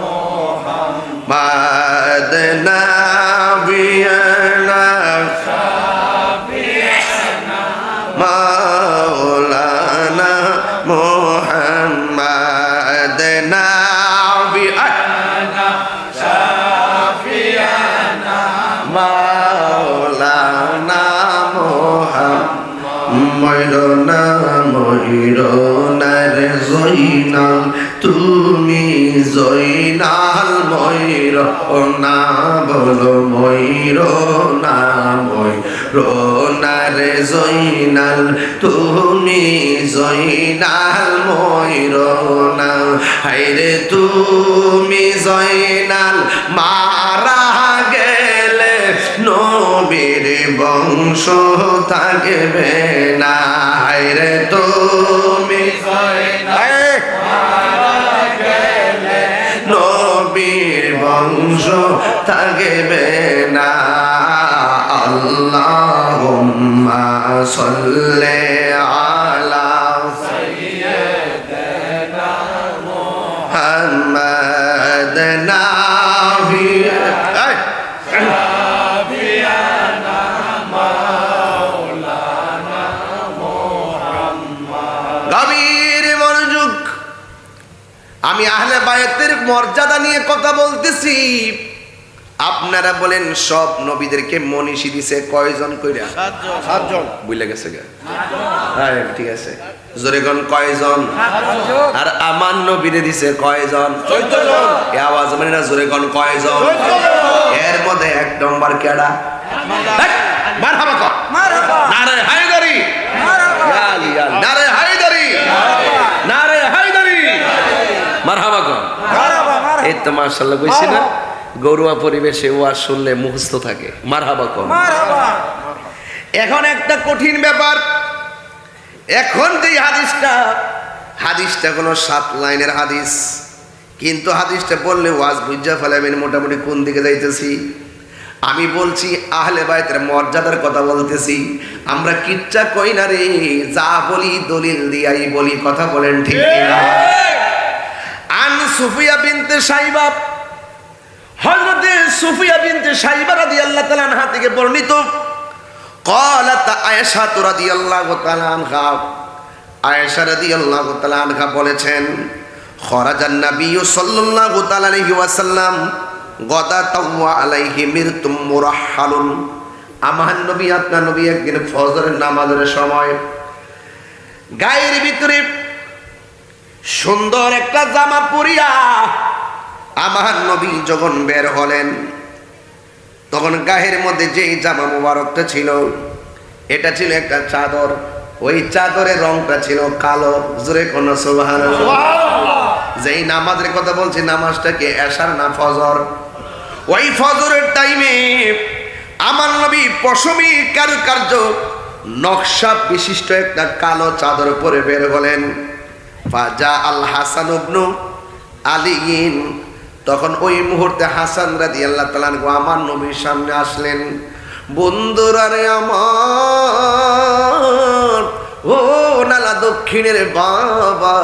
মুহাম্মাদ নাবিয়ানা শাফি'না মাওলানা মুহাম্মাদ নাবিয়ানা শাফি'না মাওলানা ময়ূরনা রে জয়নাল তুমি জয়নাল ময়ূরনা বলো ময়ূরনা ময়ূরনা রে জয়নাল তুমি জয়নাল ময়ূরনা হায়রে তুমি জয়নাল মারা গেলে নবীর বংশ থাকবে না হায়রে তুমি নবীর বংশ থাকবে না আল্লাহুম্মা সাল্লি আলা সাইয়্যিদিনা মুহাম্মাদ গভীর মনোযোগ। আমি আহলে বায়াতের মর্যাদা নিয়ে কথা বলতেছি। আপনারা বলেন সব নবীদেরকে মনীষী দিছে কয়জন কইরা? 7 জন। বুঝলে গেছে গা? হ্যাঁ ঠিক আছে, জোরে কোন কয়জন? আর আমার নবীরে দিছে কয়জন? 14 জন। এই আওয়াজ মানে না, জোরে কোন কয়জন? এর মধ্যে এক নম্বর কেডা? মারহাবা কর, মারহাবা, নারে হায়দারি, মারহাবা, নারে হায়দারি, নারে হায়দারি, মারহাবা কর, মারহাবা। এই তো মাশাআল্লাহ কইছি না, গরুয়া পরিবেশে ওয়াজ শুনলে মুখস্থ থাকে। মারহাবা কর, মারহাবা। এখন একটা কঠিন ব্যাপার, এখন যে হাদিসটা কোনো 7 লাইনের হাদিস, কিন্তু হাদিসটা বললে ওয়াজ বুঝা ফেলাবেন মোটামুটি কোন দিকে যাইতেছি। আমি বলছি আহলে বায়তের মর্যাদার কথা বলতেছি। আমরা কিচ্ছা কই না রে, যা বলি দলিল দিয়াই বলি, কথা বলেন ঠিক কিনা? আন সুফিয়া বিনতে সাইবা, হযরত সুফিয়া বিনতে সাইবা রাদিয়াল্লাহু তাআলা আনহা থেকে বর্ণিত, قالت আয়েশা রাদিয়াল্লাহু তাআলা আনহা, আয়েশা রাদিয়াল্লাহু তাআলা আনহা বলেছেন, খরাজান নবী সাল্লাল্লাহু তাআলা আলাইহি ওয়াসাল্লাম গাদাতাও আলাইহি মিরতুম মুরাহহালুন। আমার নবী, আপনার নবী একদিন ফজরের নামাজের সময় গায়ের ভিতরে সুন্দর একটা জামা পরিয়া আমার নবী যখন বের হলেন, তখন গায়ের মধ্যে যেই জামা মুবারকটা ছিল, এটা ছিল একটা চাদর। ওই চাদরের রংটা ছিল কালো। জোরে কোন সুবহানাল্লাহ। যেই নামাজের কথা বলছি, নামাজটা কি এশার না ফজর? ওই ফজরের টাইমে আমার নবী পশমি কারুকার্য নকশা বিশিষ্ট একটা কালো চাদর পরে বের হলেন। ফাজা আল হাসান ইবনু আলীন, তখন ওই মুহূর্তে হাসান রাদিয়াল্লাহু তাআলা আমার নবীর সামনে আসলেন। বন্ধুরা রে আমার, ও নালা দক্ষিণের বাবা,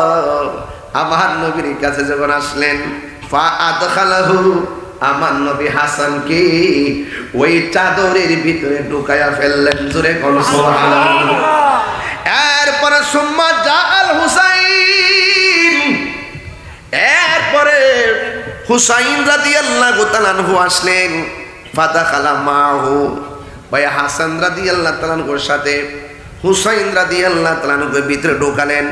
আমার নবীর কাছে যখন আসলেন, ফা আদখালাহু, আমার নবী হাসানকে ওই চাদরের ভিতরে ঢুকায়া ফেললেন। জোরে কোন সুবহানাল্লাহ। এরপরে সুম্মা জাআল হুসাইন, এরপরে হুসাইন রাদিয়াল্লাহু তাআলা আনহু আসলেন। ফাদাখালা মাহু, ভাই হাসান রাদিয়াল্লাহু তাআলা আনহুর সাথে হুসাইন রাদিয়াল্লাহু তাআলা আনহুকে ভিতরে ঢোকালেন।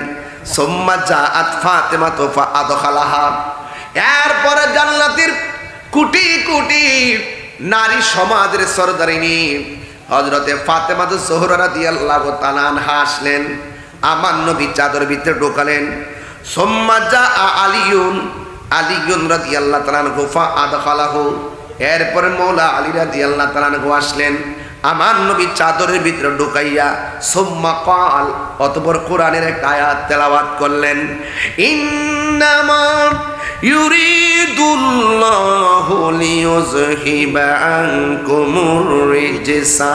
সুম্মা জাআত ফাতেমা তো ফাআদখালাহা, এরপরে জান্নাতের কোটি কোটি নারী সমাজের সরদারিনী হযরতে ফাতেমা জোহরা রাদিয়াল্লাহু তাআলা আনহা আসলেন। আমার নবী চাদর ভিতরে ঢোকালেন। সুম্মা জাআ আলিয়ুন, আলিয়ুন রাদিয়াল্লাহু তাআলা আনহু ফাআদখালাহু, এরপরে মওলা আলী রাদিয়াল্লাহু তাআলা আনহু আসলেন। আমার নবী চাদরের ভিতরে ঢুকাইয়া সুম্মা ক্বাল, অতঃপর কোরআনের একটা আয়াত তেলাওয়াত করলেন। ইন্নামা ইউরিদুল্লাহু লিইউযহিবা আনকুমুর রিজসা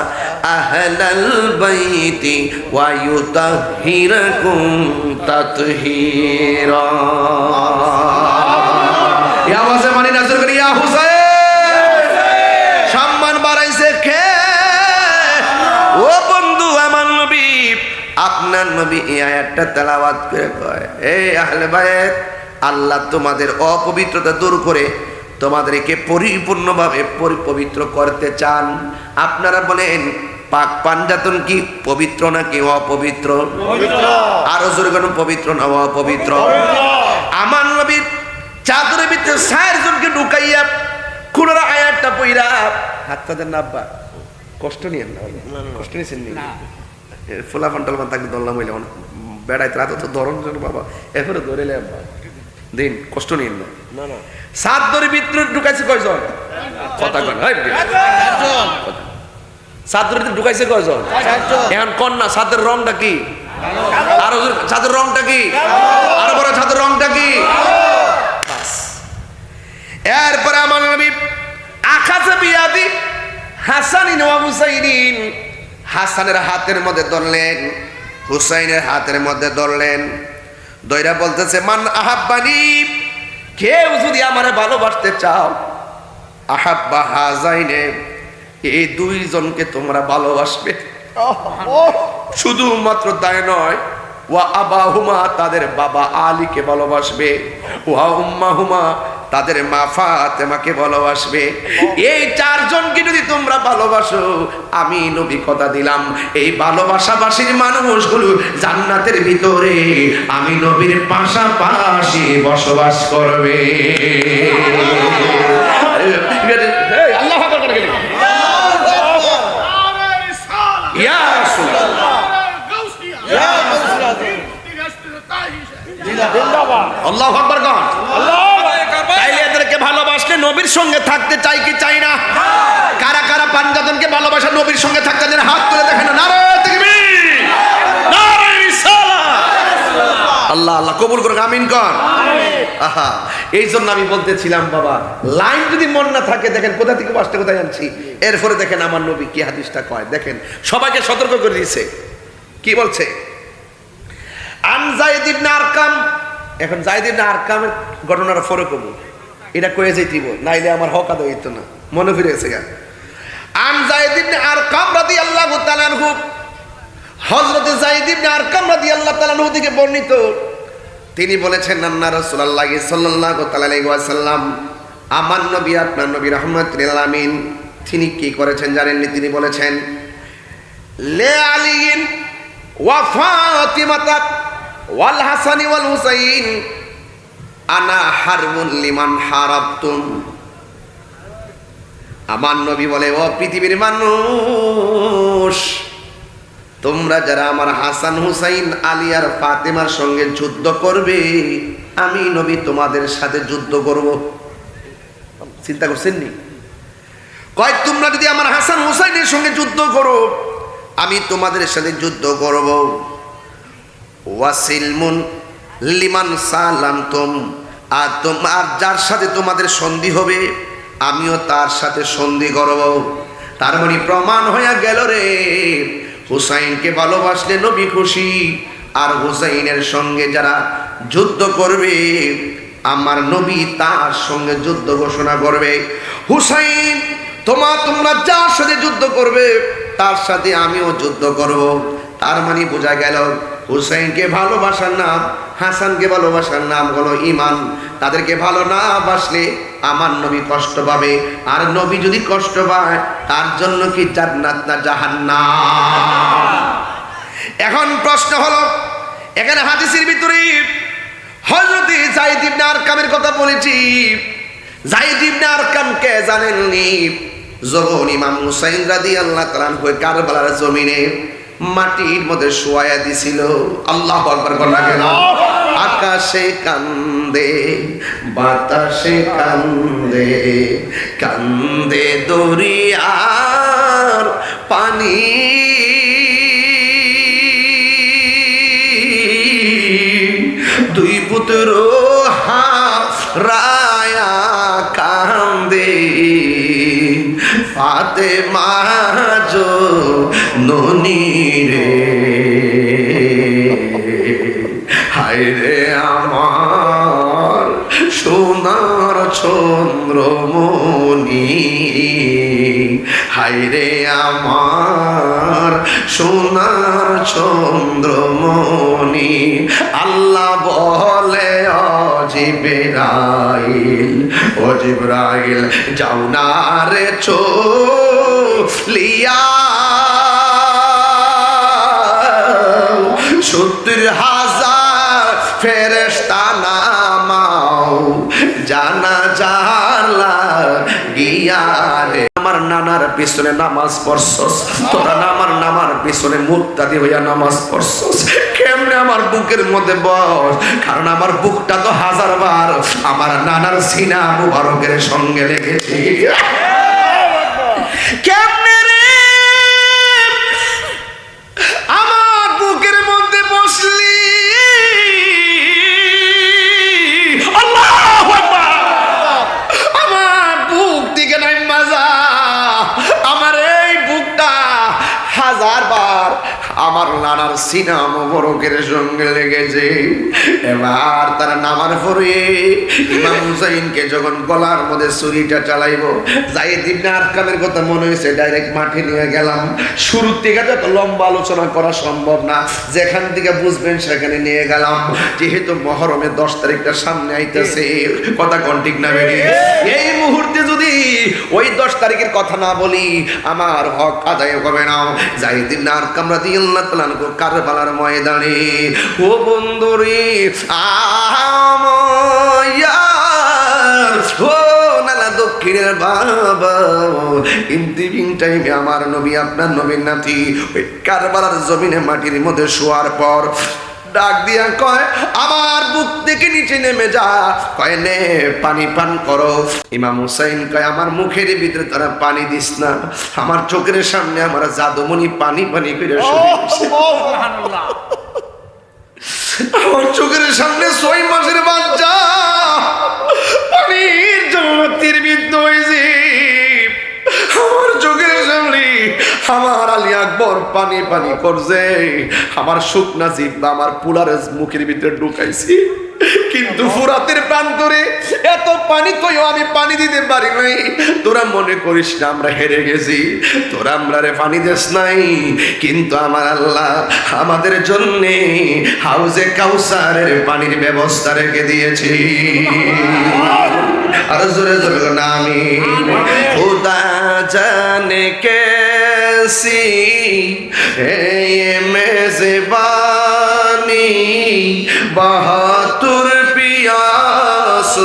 আহলাল বাইতি ওয়া ইউতাহহিরাকুম তাতহীরা। এই আওয়াজে মানে নাজর করি ইয়া হুসাইন, সম্মান বাড়াইছে কে? ও বন্ধু, আমার নবী, আপনার নবী এই আয়াতটা তেলাওয়াত করে কয়, এই আহলে বায়াত, আল্লাহ তোমাদের অপবিত্রতা দূর করে তোমাদেরকে পরিপূর্ণভাবে পবিত্র করতে চান। আপনারা বলেন পাক পাঞ্জাতন কি পবিত্র নাকি অপবিত্র? আরো জোরে কোন পবিত্র না অপবিত্র? আমার নবীর চাদরের ভিতরে 4 জনকে ঢুকাইয়া কুরআনের আয়াতটা পড়া হাতটা দেন না আব্বা, কষ্ট নিয়েন না, কষ্ট নিছেন নি ফুলা ফান্টাল মান থাকলে দল্লা মইলে বেড়াইতে রাত তো ধরন বাবা এরপরে ধরেলে আব্বা দিন, কষ্ট নিয়েন না। চাদরের ভিতরে ঢুকাইছে কয়জন? কথা কন, চাদরের ভিতরে ঢুকাইছে কয়জন? এখন কন না চাদরের রংটা কি? আরো চাদরের রংটা কি? আরো বড় চাদরের রংটা কি? এরপরে আমার নবী আখাযা বিয়াদি হাসানিন ওয়া হুসাইনিন, হাসানের হাতের মধ্যে ধরলেন, হুসাইনের হাতের মধ্যে ধরলেন, দইরা বলতেছে মান আহাব্বানি, কেউ যদি আমারে ভালোবাসতে চাও, আহাব্বা হাজাইনে, এই 2 জনকে তোমরা ভালোবাসবে। শুধুমাত্র তাই নয়, ওয়া আবাহুমা, তাদের বাবা আলীকে ভালোবাসবে, ওয়া উম্মাহুমা, তাদের মা ফাতেমাকে ভালোবাসবে। এই 4 জনকে যদি তোমরা ভালোবাসো, আমি নবী কথা দিলাম এই ভালোবাসাবাসীর মানুষগুলো জান্নাতের ভিতরে আমি নবীর পাশাপাশি বসবাস করবে। আল্লাহু আকবার করে গেলেন। ইয়া রাসূলুল্লাহ, আল্লাহু আকবার কন। তাইলে এদেরকে ভালোবাসলে নবীর সঙ্গে থাকতে চাই কি চাই না? কারা কারা পাঞ্জাতনকে ভালোবাসা নবীর সঙ্গে থাকতে চান? হাত তুলে দেখেন। নারায়ে তাকবীর, নারায়ে রিসালাত। আল্লাহ আল্লাহ কবুল করুন, আমিন কন। আহা, এই জন্য আমি বলতেছিলাম বাবা, লাইন যদি মন না থাকে, দেখেন কোথা থেকে আসতে কোথায় আনছি। এরপরে দেখেন আমার নবী কি হাদিসটা কয়, দেখেন সবাইকে সতর্ক করে দিয়েছে। কি বলছে? আন যায়েদ ইবনে আরকাম, এখন যায়েদ ইবনে আরকামের ঘটনাটা পরে কব, এটা কয়ে যাইতিব, নাইলে আমার হক আদায় হইতো না, মনে ফিরে গেছে গা। আন যায়েদ ইবনে আরকাম রাদিয়াল্লাহু তাআলা আনহু, হযরত যায়েদ ইবনে আরকাম রাদিয়াল্লাহু তাআলা আনহু থেকে বর্ণিত, তিনি বলেছেন আন্না রাসূলুল্লাহ সাল্লাল্লাহু তাআলা আলাইহি ওয়াসাল্লাম, আমার নবী আপনার নবী রাহমাতুল লিল আলামিন, তিনি কি করেছেন জানেননি? তিনি বলেছেন লে আলিয়িন ওয়া ফাতিমাতা ওয়াল হাসানি ওয়াল হুসাইন আনা হারবুন লিমান হারাবতুম। আমার নবী বলে, ও পৃথিবীর মানুষ, তোমরা যারা আমার হাসান হুসাইন আলী আর ফাতেমার সঙ্গে যুদ্ধ করবে, আমি নবী তোমাদের সাথে যুদ্ধ করব। চিন্তা করছেন নি? কয় তোমরা যদি আমার হাসান হুসাইনের সঙ্গে যুদ্ধ করো, আমি তোমাদের সাথে যুদ্ধ করব। ওয়াসিলমুন লিমান সালামতুম, আর যার সাথে তোমাদের সন্ধি হবে আমিও তার সাথে সন্ধি করব। তার মানে প্রমাণ হয়ে গেল রে, হুসাইনকে ভালোবাসলে নবী খুশি, আর হুসাইনের সঙ্গে যারা যুদ্ধ করবে আমার নবী তার সঙ্গে যুদ্ধ ঘোষণা করবে। হুসাইন তোমরা যার সাথে যুদ্ধ করবে তার সাথে আমিও যুদ্ধ করব। তার মানে বোঝা গেল হুসাইনকে ভালোবাসার নাম, হাসানকে ভালোবাসার নাম হলো ঈমান। তাদেরকে ভালো না বাসলে আমার নবী কষ্ট পাবে, আর নবী যদি কষ্ট পায় তার জন্য কি জান্নাত না জাহান্নাম? এখন প্রশ্ন হলো, এখানে হাদিসের ভিতরে হযরত যায়েদ ইবনে আরকামের কথা বলেছি। যায়েদ ইবনে আরকাম কে জানেননি? যখন ইমাম হুসাইন রাদিয়াল্লাহু তাআলা কারবালার জমিনে মাটির মধ্যে শোয়ায়া দিছিল, আল্লাহু আকবার বলা গেল। আকাশে কান্দে বাতাসে কান্দে, কান্দে দরিয়ার পানি, দুই পুত্র হারায়া কান্দে, ফাতেমা জননী রে, হায় রে আমার সোনার চন্দ্রমণি, হায় রে আমার সোনার চন্দ্রমণি। আল্লাহ বলে ও জিবরাইল যাও না রে চলিয়া, 70,000 ফেরেশতা নামাও জানাজার লাগিয়া রে। আমার নানার পিছনে নামাজ পড়ছস, তোরা আমার নামার পিছনে মুক্তাদি হইয়া নামাজ পড়ছস। কেমনে আমার বুকের মধ্যে বস, কারণ আমার বুকটা তো 1000 বার আমার নানার সিনা মুবারকের সঙ্গে লেগেছে। কেমনে রে আমার বুকের মধ্যে বসলি? আল্লাহু আকবার। আমার বুক দিকে নাই মাজা, আমার এই বুকটা 1000 বার আমার নানার সিনা মোবারকের সঙ্গে লেগেছে। এবার তারা নামার পরে ইমাম হুসাইনকে যখন গলার মধ্যে ছুরিটা চালাইব, যায়েদ ইবনে আরকামের কথা মনে হয়েছে, ডাইরেক্ট মাঠে নিয়ে গেলাম। শুরু থেকে যত লম্বা আলোচনা করা সম্ভব না, যেখান থেকে বুঝবেন সেখানে নিয়ে গেলাম। যেহেতু মহরমের 10 তারিখটা সামনে আইতেছে, কথা কোন ঠিক না বেরি? এই মুহূর্তে যদি ওই 10 তারিখের কথা না বলি আমার হক আদায় হবে না। যায়েদ ইবনে আরকাম রাদিয়াল্লাহু তাআলা আনহু কারবালার ময়দানে, ও বন্ধুরে আমার ও নানা দক্ষিণের বাবা, ইন্তিবিং টাইমে আমার নবী আপনার নবীর নাতি ওই কারবালার জমিনে মাটির মধ্যে শোয়ার পর ডাক দিয়া কয়, আমার বুক থেকে নিচে নেমে যা। কয় নে পানি পান করো। ইমাম হুসাইন কয়, আমার মুখের ভিতরে তারা পানি দিস না, আমার চোখের সামনে আমার জাদুমণি পানি পানি করে সুবহানাল্লাহ। আমার চোখের সামনে 6 মাসের বাচ্চা পানির জন্য তীরবিদ্ধ হয়েছে। আমার চোখের সামনে আমার আলী আকবর পানি পানি করছে। আমার শুকনা জিহ্বা আমার পুলারের মুখের ভিতরে ঢুকাইছি, কিন্তু ফুরাতের প্রান্তরে এত পানি কইও আমি পানি দিতে পারি নাই। তোরা মনে করিস না আমরা হেরে গেছি, তোরা আমরা রে পানি দেস নাই, কিন্তু আমার আল্লাহ আমাদের জন্য হাউজে কাউসারের পানির ব্যবস্থা রেখে দিয়েছি। আর জোরে জোরে না আমি খুদা জানে कैसी है ये मेज़बानी, बहातुर पियास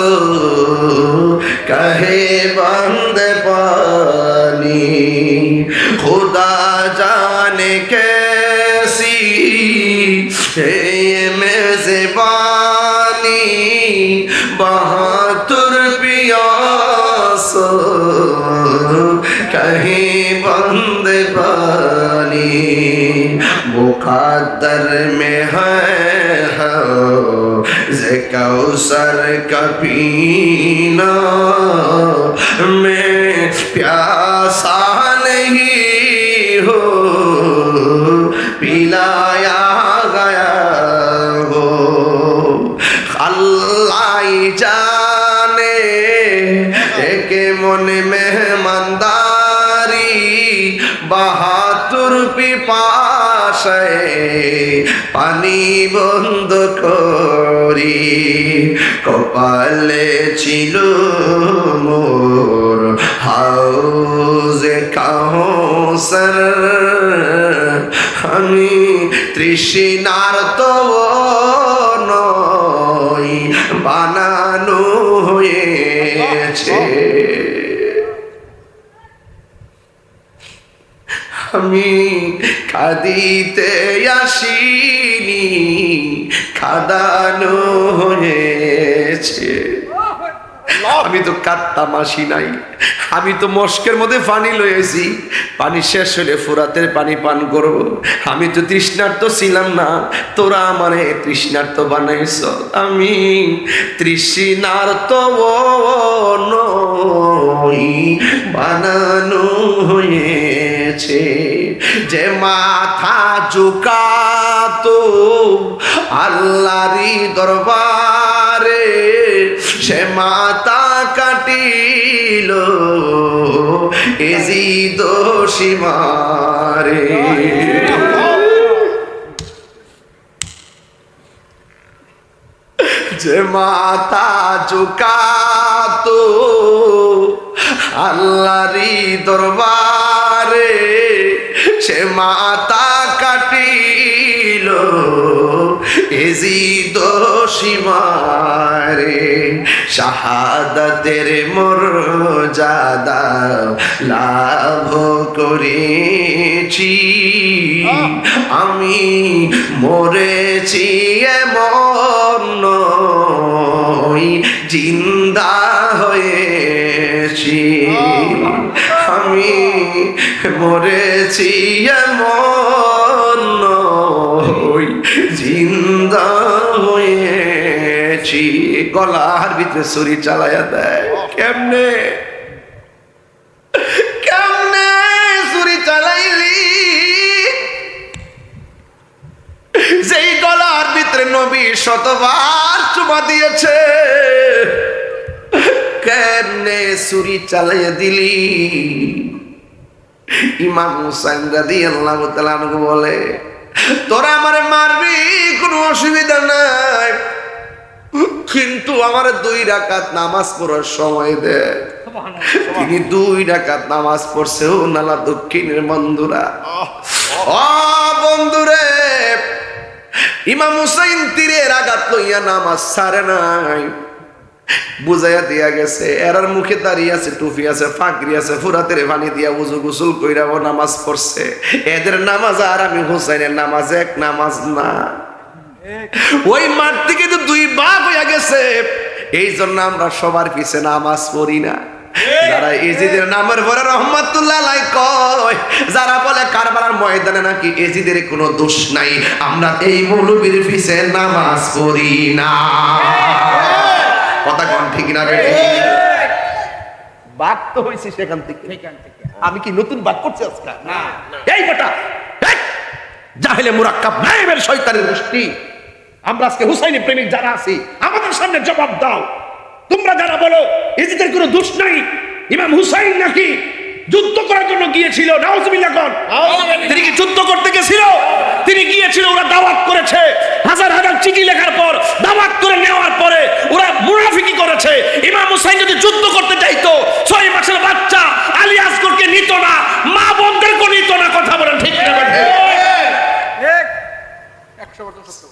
कहे बंद पानी, खुदा जाने कैसी है ये मेज़बानी, बहातुर पियास कहीं बंद पानी, मुक़द्दर में है ज़े कौसर का पीना, मैं प्यासा नहीं हो पिलाया गया हो। अल्लाह ही जाने एक मन मेहमानदारी, বাহাতুর পিপাসায় পানি বন্ধ করি, কপালে ছিল মোর হাউজে কাউসার, আমি তৃষ্ণার্ত নই বানানো হয়েছে। আমি কাঁদিতে আসিনি, কাঁদানো হয়েছে। আমি তো কাঁদতাম আসি নাই, আমি তো মস্কের মধ্যে পানি লয়েছি, পানি শেষ হলে ফুরাতের পানি পান করব। আমি তো তৃষ্ণার্ত ছিলাম না, তোরা আমারে তৃষ্ণার্ত বানাইছ। আমি তৃষ্ণার্ত নই বানানো হয়েছে। যে মাথা ঝুকাতো আল্লাহরই দরবারে, সে মাথা কাটিল এজিদ সীমারে। যে মাথা ঝুকাতো আল্লাহরই দরবারে, সে মাথা কাটিল এজিদ সীমারে শাহাদাতের মর্যাদা লাভ করেছি আমি মরেছি এমন নয় জিন্দা হয়েছি আমি মরেছি এমন নয় জিন্দা হয়েছি গলার ভিতরে ছুরি চালাইয়া দেয় কেমনে কেমনে ছুরি চালাইলি যেই গলার ভিতরে নবী শতবার চুমা দিয়েছে কেমনে ছুরি চালাইয়া দিলি ইমাম হুসাইন রাদিয়াল্লাহু তাআলা আনহু বলে তোরা আমারে মারবি কোনো অসুবিধা নাই কিন্তু আমার 2 রাকাত নামাজ পড়ার সময় দে তিনি 2 রাকাত নামাজ পড়ছে ও নালা দক্ষিণের বন্ধুরা ও বন্ধুরে ইমাম হুসাইন তীরের আঘাত লইয়া নামাজ ছাড়ে নাই বুঝাইয়া দিয়া গেছে এরার মুখে দাঁড়িয়ে আছে টুপি আছে ফাঁকরি আছে ফুরাতের পানি দিয়া উজু গোসল কইরা ও নামাজ পড়ছে এদের নামাজ আর আমি হুসাইনের নামাজ এক নামাজ না ওই মাঠ থেকে তো 2 ভাগ হইয়া গেছে এই জন্য আমরা সবার পিছে নামাজ পড়ি না যারা এজিদের নামের পরে রহমাতুল্লাহ আলাইহি কয় যারা বলে কারবালার ময়দানে নাকি এজিদের কোনো দোষ নাই আমরা এই মৌলবীর পিছে নামাজ পড়ি না কথা কোন ঠিক না বেটি বাদ তো হইছে সেখান থেকে আমি কি নতুন বাদ করছি আজকে না এই বেটা জাহেলে মুরাক্কাব নাইবের শয়তানের গোষ্ঠী আমরা আজকে হুসাইনি প্রেমিক যারা আছি আমাদের সামনে জবাব দাও তোমরা যারা বলো এজিদের কোনো দোষ নাই ইমাম হুসাইন নাকি যুদ্ধ করার জন্য গিয়েছিল নাউজুবিল্লাহ কোন তিনি কি যুদ্ধ করতে গিয়েছিল তিনি গিয়েছিল ওরা দাওয়াত করেছে হাজার হাজার চিঠি লেখার পর দাওয়াত করে নেওয়ার পরে ওরা মুনাফিকি করেছে ইমাম হুসাইন যদি যুদ্ধ করতে চাইতো 6 মাসের বাচ্চা আলী আসগরকে নিত না মা বোনদেরকে নিত না কথা বলেন ঠিক না ঠিক 100% সত্য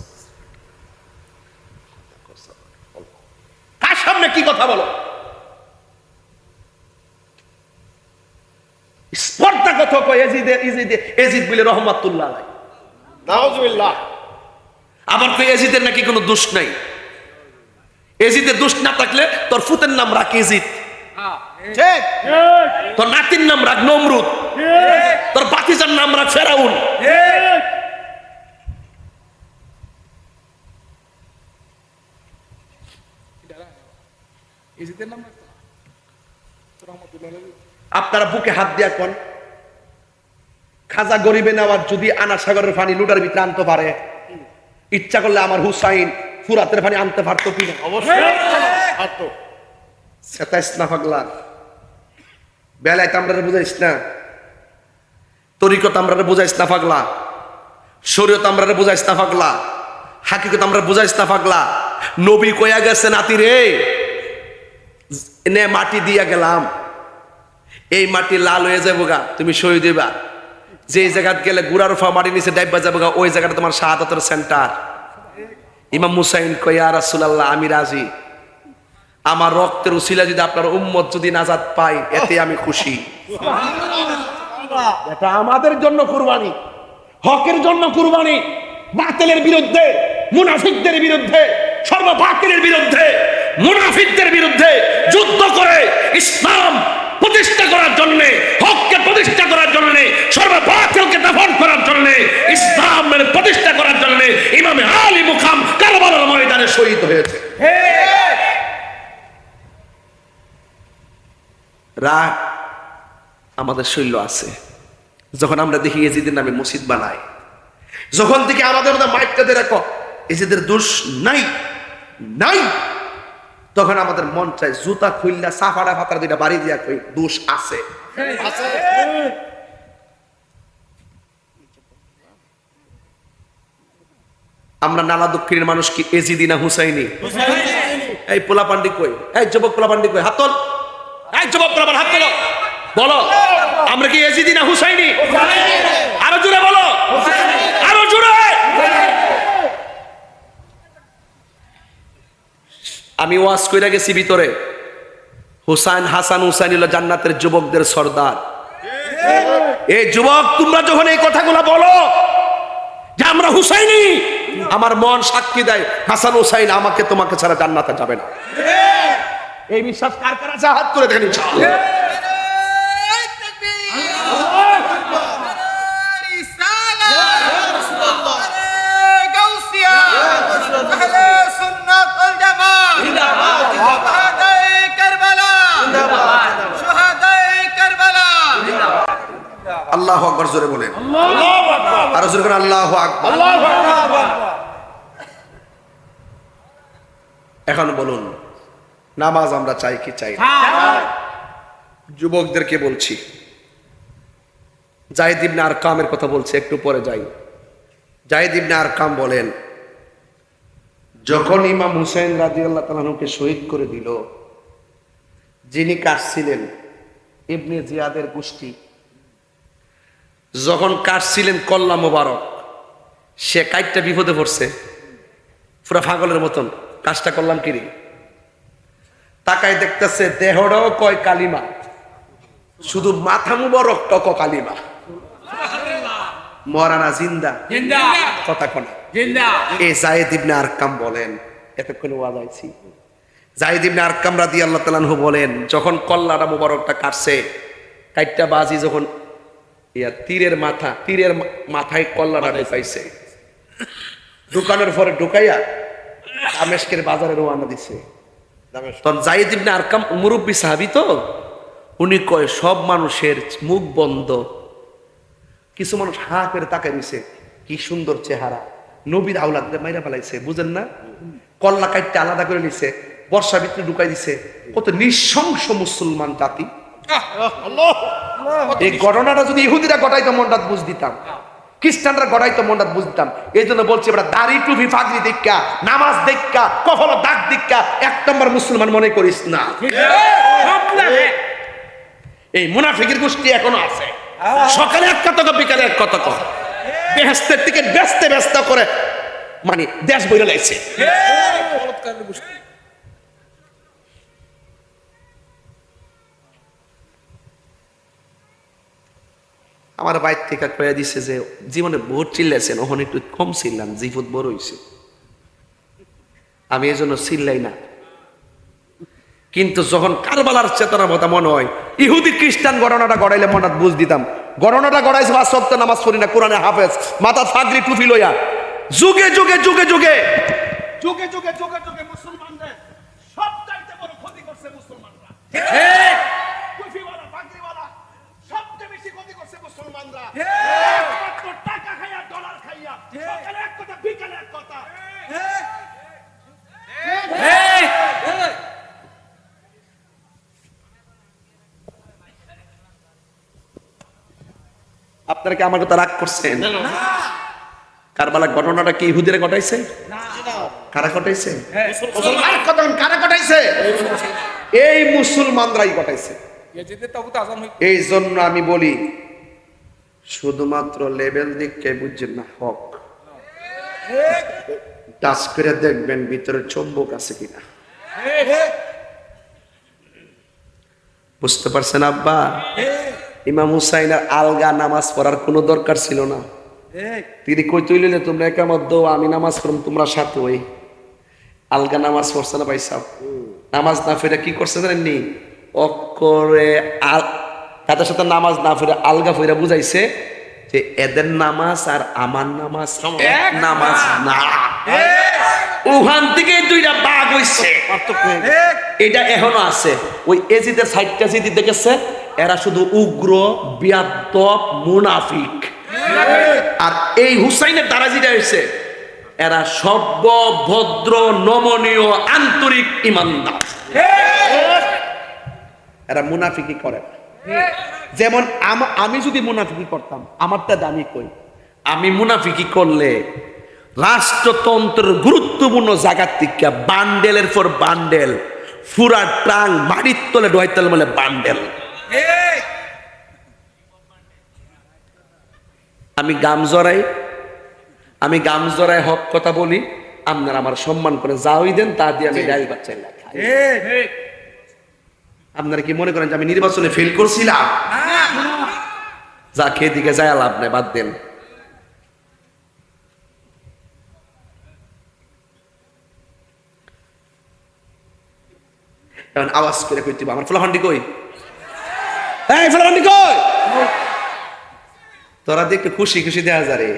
কার সামনে কি কথা বলো স্পর্ধা কথা কয় এজিদ বলে রহমাতুল্লাহ আলাইহি নাউজুবিল্লাহ আবার কই এজিদের নাকি কোনো দোষ নাই এজিদের দোষ না থাকলে তোর ফুতের নাম রাখ এজিদ ঠিক তোর নাতির নাম রাখ নমরুদ ঠিক তোর বাতিজার নাম রাখ ফেরাউন ঠিক এজিদের নাম রাখ রহমাতুল্লাহ আলাইহি আপনারা বুকে হাত দিয়া কোন খাজা গরিবে নেওয়ার যদি আনা সাগরের পানি লুটার ভিতরে আনতে পারে ইচ্ছা করলে আমার হুসাইন ফুরাতের পানি আনতে পারতো কি না অবশ্যই পারতো সেটাইস না পাগলা বেলায় আমরা বুঝাইস না তরিকত আমরা বুঝাইস না পাগলা শরীয়ত আমরা বুঝাইস না পাগলা হাকিকত আমরা বুঝাইস না পাগলা নবী কইয়া গেছে নাতি রে নে মাটি দিয়া গেলাম এই মাটি লাল হয়ে যাবো গা তুমি সই দিবা যে জায়গাত গেলে গুড়ার ফা মাটি নিচে ডাইবা যাবো গা ওই জায়গাটা তোমার শাহাদাতের সেন্টার ইমাম হুসাইন কয় ইয়া রাসূলুল্লাহ আমি রাজি আমার রক্তের উসিলা যদি আপনার উম্মত যদি নাজাত পায় এতে আমি খুশি এটা আমাদের জন্য কুরবানি হকের জন্য কুরবানি বাতিলের বিরুদ্ধে মুনাফিকদের বিরুদ্ধে সর্ববাতিলের বিরুদ্ধে মুনাফিকদের বিরুদ্ধে যুদ্ধ করে ইসলাম প্রতিষ্ঠা করার জন্য হককে প্রতিষ্ঠা করার জন্য সর্ববাতিলকে দফন করার জন্য ইসলামের প্রতিষ্ঠা করার জন্য ইমাম আলী মুকাম কারবালার ময়দানে শহীদ হয়েছে রাগ আমাদের শৈল আছে যখন আমরা দেখি এজিদের নামে মসজিদ বানাই যখন থেকে আমাদের মধ্যে মাইকটাতে রাখো এজিদের দোষ নাই নাই তখন আমাদের মন চায় জুতা খুললা সাফাড়া ফাতার দুইটা বাড়ি দিয়া কই দোষ আছে আমরা নালা দক্ষিণের মানুষ কি এজিদি না হুসাইনি এই পোলা পান্ডি কই এই যুবক পোলা পান্ডি কই হাত তোল এই যুবক পোলা হাত তোলো বলো আমরা কি এজিদি না হুসাইনি আরো জোরে বলো আরো জোরে আমি ওয়াজ কইরা গেছি ভিতরে, হুসাইন হাসান হুসাইন হলো জান্নাতের যুবকদের সর্দার। এই যুবক তোমরা যখন এই কথাগুলো বলো যে আমরা হুসাইনি, আমার মন সাক্ষী দেয় হাসান হুসাইন আমাকে তোমাকে ছাড়া জান্নাতে যাবে না। এই বিশ্বাস কার কার আছে? হাত করে দেখেন ইনশাআল্লাহ। আল্লাহু আকবার জোরে বলেন, আর জোরে করে আল্লাহু আকবার। এখন বলুন, নামাজ আমরা চাই কি চাই না? যুবকদেরকে বলছি, জায়েদ ইবনে আরকামের কথা বলছি, একটু পরে যাই। জায়েদ ইবনে আরকাম বলেন, যখন ইমাম হুসাইন রাদিয়াল্লাহু তাআলা আনহুকে শহীদ করে দিল, যিনি কাটছিলেন ইবনে জিয়াদের গোষ্ঠী, যখন কাটছিলেন কল্লা মোবারক, সে কাইটটা বিপদে পড়ছে পুরা পাগলের মতন। কাজটা করলাম কি রে, তাকায় দেখতেছে দেহটাও কয় কালিমা, শুধু মাথা মুবারক টক কালিমা। মরানা জিন্দা কথা কোনা। এই জায়েদ ইবনে আরকাম বলেন, এতক্ষণে ওয়াজ আইছি, জায়েদ ইবনে আরকাম রাদিয়াল্লাহু তাআলা আনহু বলেন, যখন কল্লাটা মুবারকটা কাটছে, কাইটটা বাজি যখন তীরের মাথায় কল্লাটা ঢুকাইছে, ঢুকানোর পরে ঢুকাইয়া দামেস্কের বাজারে রওনা দিছে। তখন জায়েদ ইবনে আরকাম মুরব্বী সাহাবী তো, উনি কয় সব মানুষের মুখ বন্ধ, কিছু মানুষ হা করে তাকায় নিছে, কি সুন্দর চেহারা, নবীর আওলাদদের মাইরা ফেলাইছে, বুঝেন না? কল্লা কাইটটা আলাদা করে নিছে, বর্ষা ভিতরে ঢুকাই দিছে। কত নৃশংস মুসলমান জাতি! এই ঘটনাটা যদি ইহুদিরা ঘটাইতো মনটা বুঝ দিতাম, খ্রিস্টানরা ঘটাইতো মনটা বুঝ দিতাম। এই জন্য বলছি, আমরা দাড়ি টুপি ফাগরি দেখা, নামাজ দেখা, কখনো দাগ দেখা এক নম্বর মুসলমান মনে করিস না। এই মুনাফিকের গোষ্ঠী এখনো আছে, সকালে এক কথা বিকালে এক কথা কয়, বেহেশতের টিকিট বেচতে ব্যস্ত করে মানে দেশ বইরে লাইছে। আমার বাইর থেকে কয়ে দিছে যে জীবনে বহুত চিল্লাইছেন, ওখানে একটু কম চিল্লান, জিফত বড় হইছে। আমি এই জন্য চিল্লাই না, কিন্তু যখন কারবালার চেতনার কথা মনে হয়, ইহুদি খ্রিস্টান ঘটনাটা গড়াইলে মনে বুঝ দিতাম। ঘটনাটা গড়াইছে বা সপ্ত নামাজ পড়ি না, কোরআনে হাফেজ, মাথা ফাগরি টুপি লইয়া, যুগে যুগে যুগে যুগে যুগে যুগে যুগে যুগে মুসলমানদের সবচাইতে বড় ক্ষতি করছে মুসলমানরা। টুপিওয়ালা ফাগরিওয়ালা সবচেয়ে বেশি ক্ষতি করছে মুসলমানরা। টাকা খাইয়া ডলার খাইয়া, সকালে এক কথা বিকালে এক কথা। আপনারা কি আমার কথা রাগ করছেন? কারবালার ঘটনাটা কি ইহুদিরা ঘটাইছে? কারা ঘটাইছে? কারা ঘটাইছে? এই মুসলমানরাই ঘটাইছে। এই জন্য আমি বলি, শুধুমাত্র লেভেল দিককে বুঝছেন না, হক টাচ করে দেখবেন ভিতরে চুম্বক আছে কিনা। বুঝতে পারছেন আব্বা? ইমাম হুসাইনের আলগা নামাজ পড়ার কোনো দরকার ছিল না। তিনি কই তুইলে তোমরা একামত দো, আমি নামাজ পড়ম, তোমরা সাথে ওই আলগা নামাজ পড়ছে না ভাই সাহেব? নামাজ না ফেরে কি করছে জানেননি? অক্ষরে তাদের সাথে নামাজ না ফেরে আলগা ফেরা বুঝাইছে যে এদের নামাজ আর আমার নামাজ এক নামাজ না। ওখান থেকে দুইটা ভাগ হইছে, এটা এখনো আছে। ওই এজিদের সাইডটা যদি দেখেছে, এরা শুধু উগ্র বিয়াদব মুনাফিক। আর এই হুসাইনের দ্বারা যেটা হয়েছে, এরা সভ্য ভদ্র নমনীয় আন্তরিক ইমানদার। এরা মুনাফিকি করে। যেমন আমি যদি মুনাফিকি করতাম, আমারটা দামি কই, আমি মুনাফিকি করলে রাষ্ট্রতন্ত্রের গুরুত্বপূর্ণ জায়গার থেকে বান্ডেলের পর বান্ডেল, ফুরা ট্রাং মাটির তলে ডয়তলে বলে বান্ডেল। আমি গাম জড়াই হক কথা বলি, আপনারা আমার সম্মান করে যাওই দেন, তা দিয়ে আমি গাড়ি বাচ্চাই লাগে। ঠিক। আপনারা কি মনে করেন যে আমি নির্বাচনে ফেল করছিলাম? যা খেয়ে দিকে যায় লাভ নেই, বাদ দেন। এখন আওয়াজ করে কইতে হবে, আমার ফলাফান্ডি কই? এই ফলাফান্ডি কই? তোরা দেখতে খুশি খুশি দেয়া যারে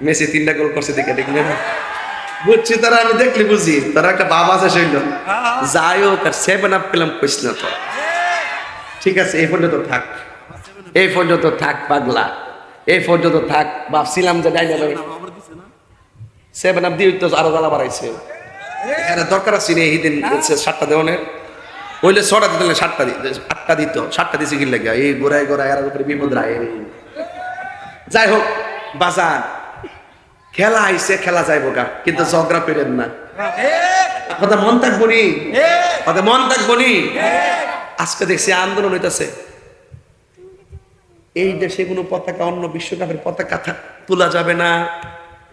মেসি 3টা গোল করছে দেখে দেখলে না? বুঝছি তারা, আমি দেখলে বুঝি তারা একটা বাবা আছে শৈল যাই হোক আর 7 আপ পেলাম কইস না তো। ঠিক আছে, এই পর্যন্ত থাক, এই পর্যন্ত থাক পাগলা, এই পর্যন্ত থাক। ভাবছিলাম যে ডাই যাবে 7 আপ দিয়ে তো আরো জ্বালা বাড়াইছে। এরা দরকার আছে না এই দিন 7টা দেওয়ানের, ওইলে 6টা দিতে 7টা দিত, 8টা দিত, 7টা দিছে কি লাগে এই গোড়ায় গোড়ায় এর উপরে বিপদ রায়। যাই হোক বাজান, খেলা আইছে, খেলা যাইব গা, কিন্তু ঝগড়া করেন না। কথা মন থাকবো নি, কথা মন থাকবো নি। আজকে দেখছি আন্দোলন হইতেছে, এই দেশে কোনো পতাকা, অন্য বিশ্বকাপের পতাকা তোলা যাবে না,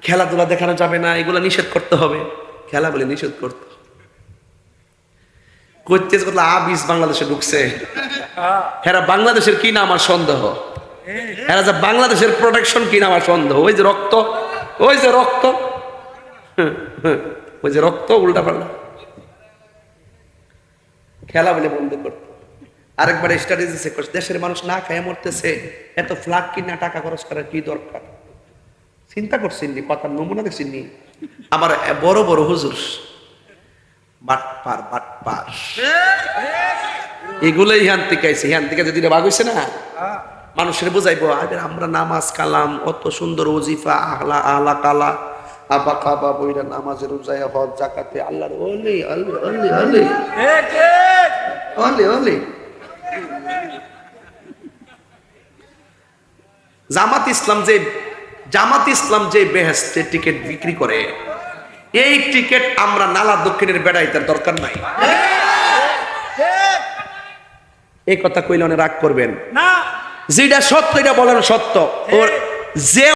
খেলাধুলা দেখানো যাবে না, এগুলো নিষেধ করতে হবে। খেলা বলে নিষেধ করতে করতে আবিস বাংলাদেশে ঢুকছে। এরা বাংলাদেশের কি না আমার সন্দেহ, এরা যে বাংলাদেশের প্রোটেকশন কি না আমার সন্দেহ। ওই যে রক্ত, ওই যে রক্ত, ওই যে রক্ত উল্টা পাল্টা খেলা বলে বন্ধ করতে। আরেকবার স্টাডি দিচ্ছে, দেশের মানুষ না খায় মরতেছে, এত ফ্ল্যাগ কিনা টাকা খরচ করার কি দরকার? চিন্তা করছেন নি? কথার নমুনা দেখছেন নি? আমার বড় বড় হুজুর বাটপার বাটপার, এগুলোই হ্যান থেকে আইছে। হ্যান থেকে যদি ভাগ হইছে না, মানুষের বুঝাইবো আগে আমরা নামাজ কালাম, অত সুন্দর ওজিফা আহলা আহলা কালা আবা কাবা বইরা নামাজের রোজায় হজ জাকাতে আল্লাহর ওলি ওলি ওলি ওলি ওলি ওলি। জামাত ইসলাম যে বেহেশতে টিকিট বিক্রি করে, এই টিকিট আমরা নালা দক্ষিণের বেড়াই, তার দরকার নাই। এই কথা কইলে অনেক রাগ করবেন না, যেটা সত্য এটা বলেন সত্য। ওর যে